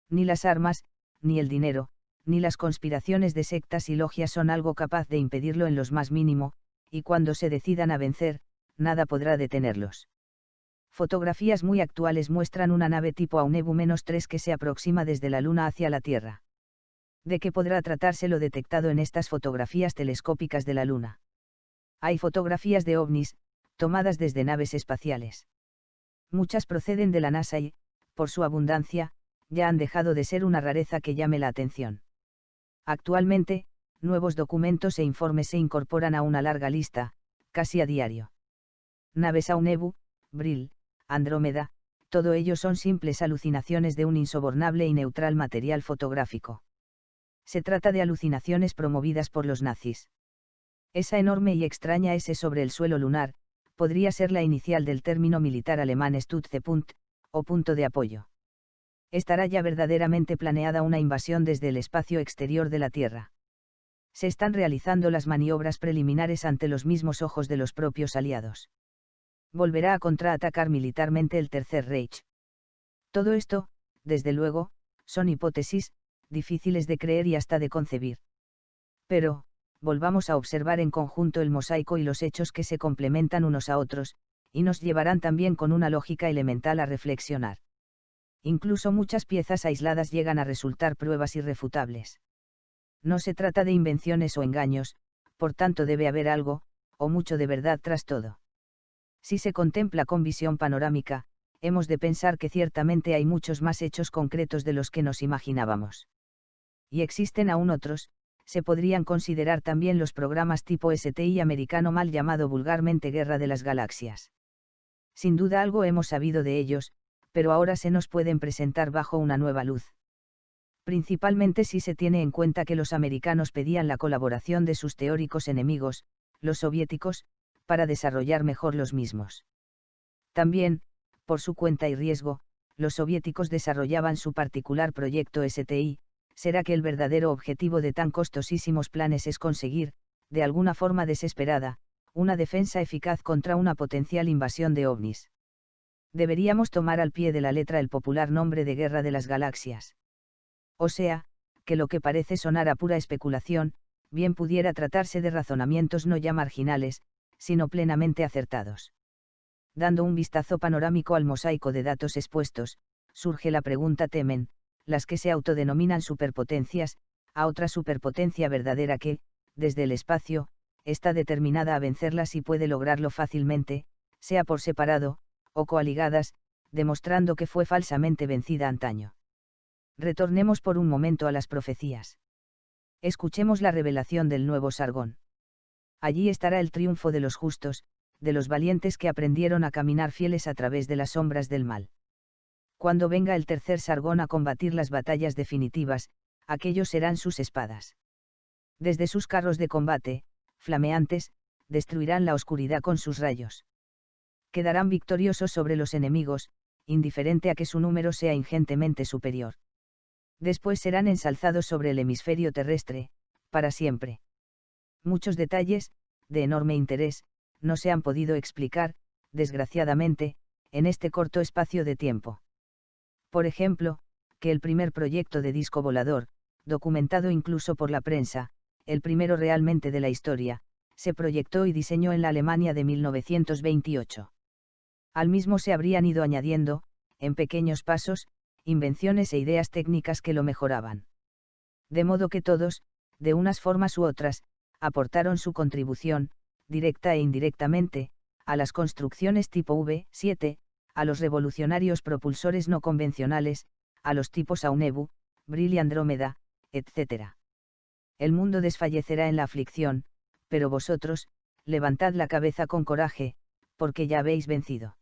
Ni las armas, ni el dinero, ni las conspiraciones de sectas y logias son algo capaz de impedirlo en lo más mínimo, y cuando se decidan a vencer, nada podrá detenerlos. Fotografías muy actuales muestran una nave tipo Aunebu-3 que se aproxima desde la Luna hacia la Tierra. ¿De qué podrá tratarse lo detectado en estas fotografías telescópicas de la Luna? Hay fotografías de ovnis, tomadas desde naves espaciales. Muchas proceden de la NASA y, por su abundancia, ya han dejado de ser una rareza que llame la atención. Actualmente, nuevos documentos e informes se incorporan a una larga lista, casi a diario. Naves Aunebu, Brill, Andrómeda, todo ello son simples alucinaciones de un insobornable y neutral material fotográfico. Se trata de alucinaciones promovidas por los nazis. Esa enorme y extraña S sobre el suelo lunar, podría ser la inicial del término militar alemán Stützpunkt, o punto de apoyo. Estará ya verdaderamente planeada una invasión desde el espacio exterior de la Tierra. Se están realizando las maniobras preliminares ante los mismos ojos de los propios aliados. Volverá a contraatacar militarmente el Tercer Reich. Todo esto, desde luego, son hipótesis, difíciles de creer y hasta de concebir. Pero, volvamos a observar en conjunto el mosaico y los hechos que se complementan unos a otros, y nos llevarán también con una lógica elemental a reflexionar. Incluso muchas piezas aisladas llegan a resultar pruebas irrefutables. No se trata de invenciones o engaños, por tanto debe haber algo, o mucho de verdad tras todo. Si se contempla con visión panorámica, hemos de pensar que ciertamente hay muchos más hechos concretos de los que nos imaginábamos. Y existen aún otros, se podrían considerar también los programas tipo STI americano mal llamado vulgarmente Guerra de las Galaxias. Sin duda algo hemos sabido de ellos, pero ahora se nos pueden presentar bajo una nueva luz. Principalmente si se tiene en cuenta que los americanos pedían la colaboración de sus teóricos enemigos, los soviéticos, para desarrollar mejor los mismos. También, por su cuenta y riesgo, los soviéticos desarrollaban su particular proyecto STI. ¿Será que el verdadero objetivo de tan costosísimos planes es conseguir, de alguna forma desesperada, una defensa eficaz contra una potencial invasión de ovnis? Deberíamos tomar al pie de la letra el popular nombre de Guerra de las Galaxias. O sea, que lo que parece sonar a pura especulación, bien pudiera tratarse de razonamientos no ya marginales, sino plenamente acertados. Dando un vistazo panorámico al mosaico de datos expuestos, surge la pregunta: ¿temen, las que se autodenominan superpotencias, a otra superpotencia verdadera que, desde el espacio, está determinada a vencerlas y puede lograrlo fácilmente, sea por separado, o coaligadas, demostrando que fue falsamente vencida antaño? Retornemos por un momento a las profecías. Escuchemos la revelación del nuevo Sargón. Allí estará el triunfo de los justos, de los valientes que aprendieron a caminar fieles a través de las sombras del mal. Cuando venga el tercer Sargón a combatir las batallas definitivas, aquellos serán sus espadas. Desde sus carros de combate, flameantes, destruirán la oscuridad con sus rayos. Quedarán victoriosos sobre los enemigos, indiferente a que su número sea ingentemente superior. Después serán ensalzados sobre el hemisferio terrestre, para siempre. Muchos detalles, de enorme interés, no se han podido explicar, desgraciadamente, en este corto espacio de tiempo. Por ejemplo, que el primer proyecto de disco volador, documentado incluso por la prensa, el primero realmente de la historia, se proyectó y diseñó en la Alemania de 1928. Al mismo se habrían ido añadiendo, en pequeños pasos, invenciones e ideas técnicas que lo mejoraban. De modo que todos, de unas formas u otras, aportaron su contribución, directa e indirectamente, a las construcciones tipo V-7, a los revolucionarios propulsores no convencionales, a los tipos Aunebu, Brill y Andrómeda, etc. El mundo desfallecerá en la aflicción, pero vosotros, levantad la cabeza con coraje, porque ya habéis vencido.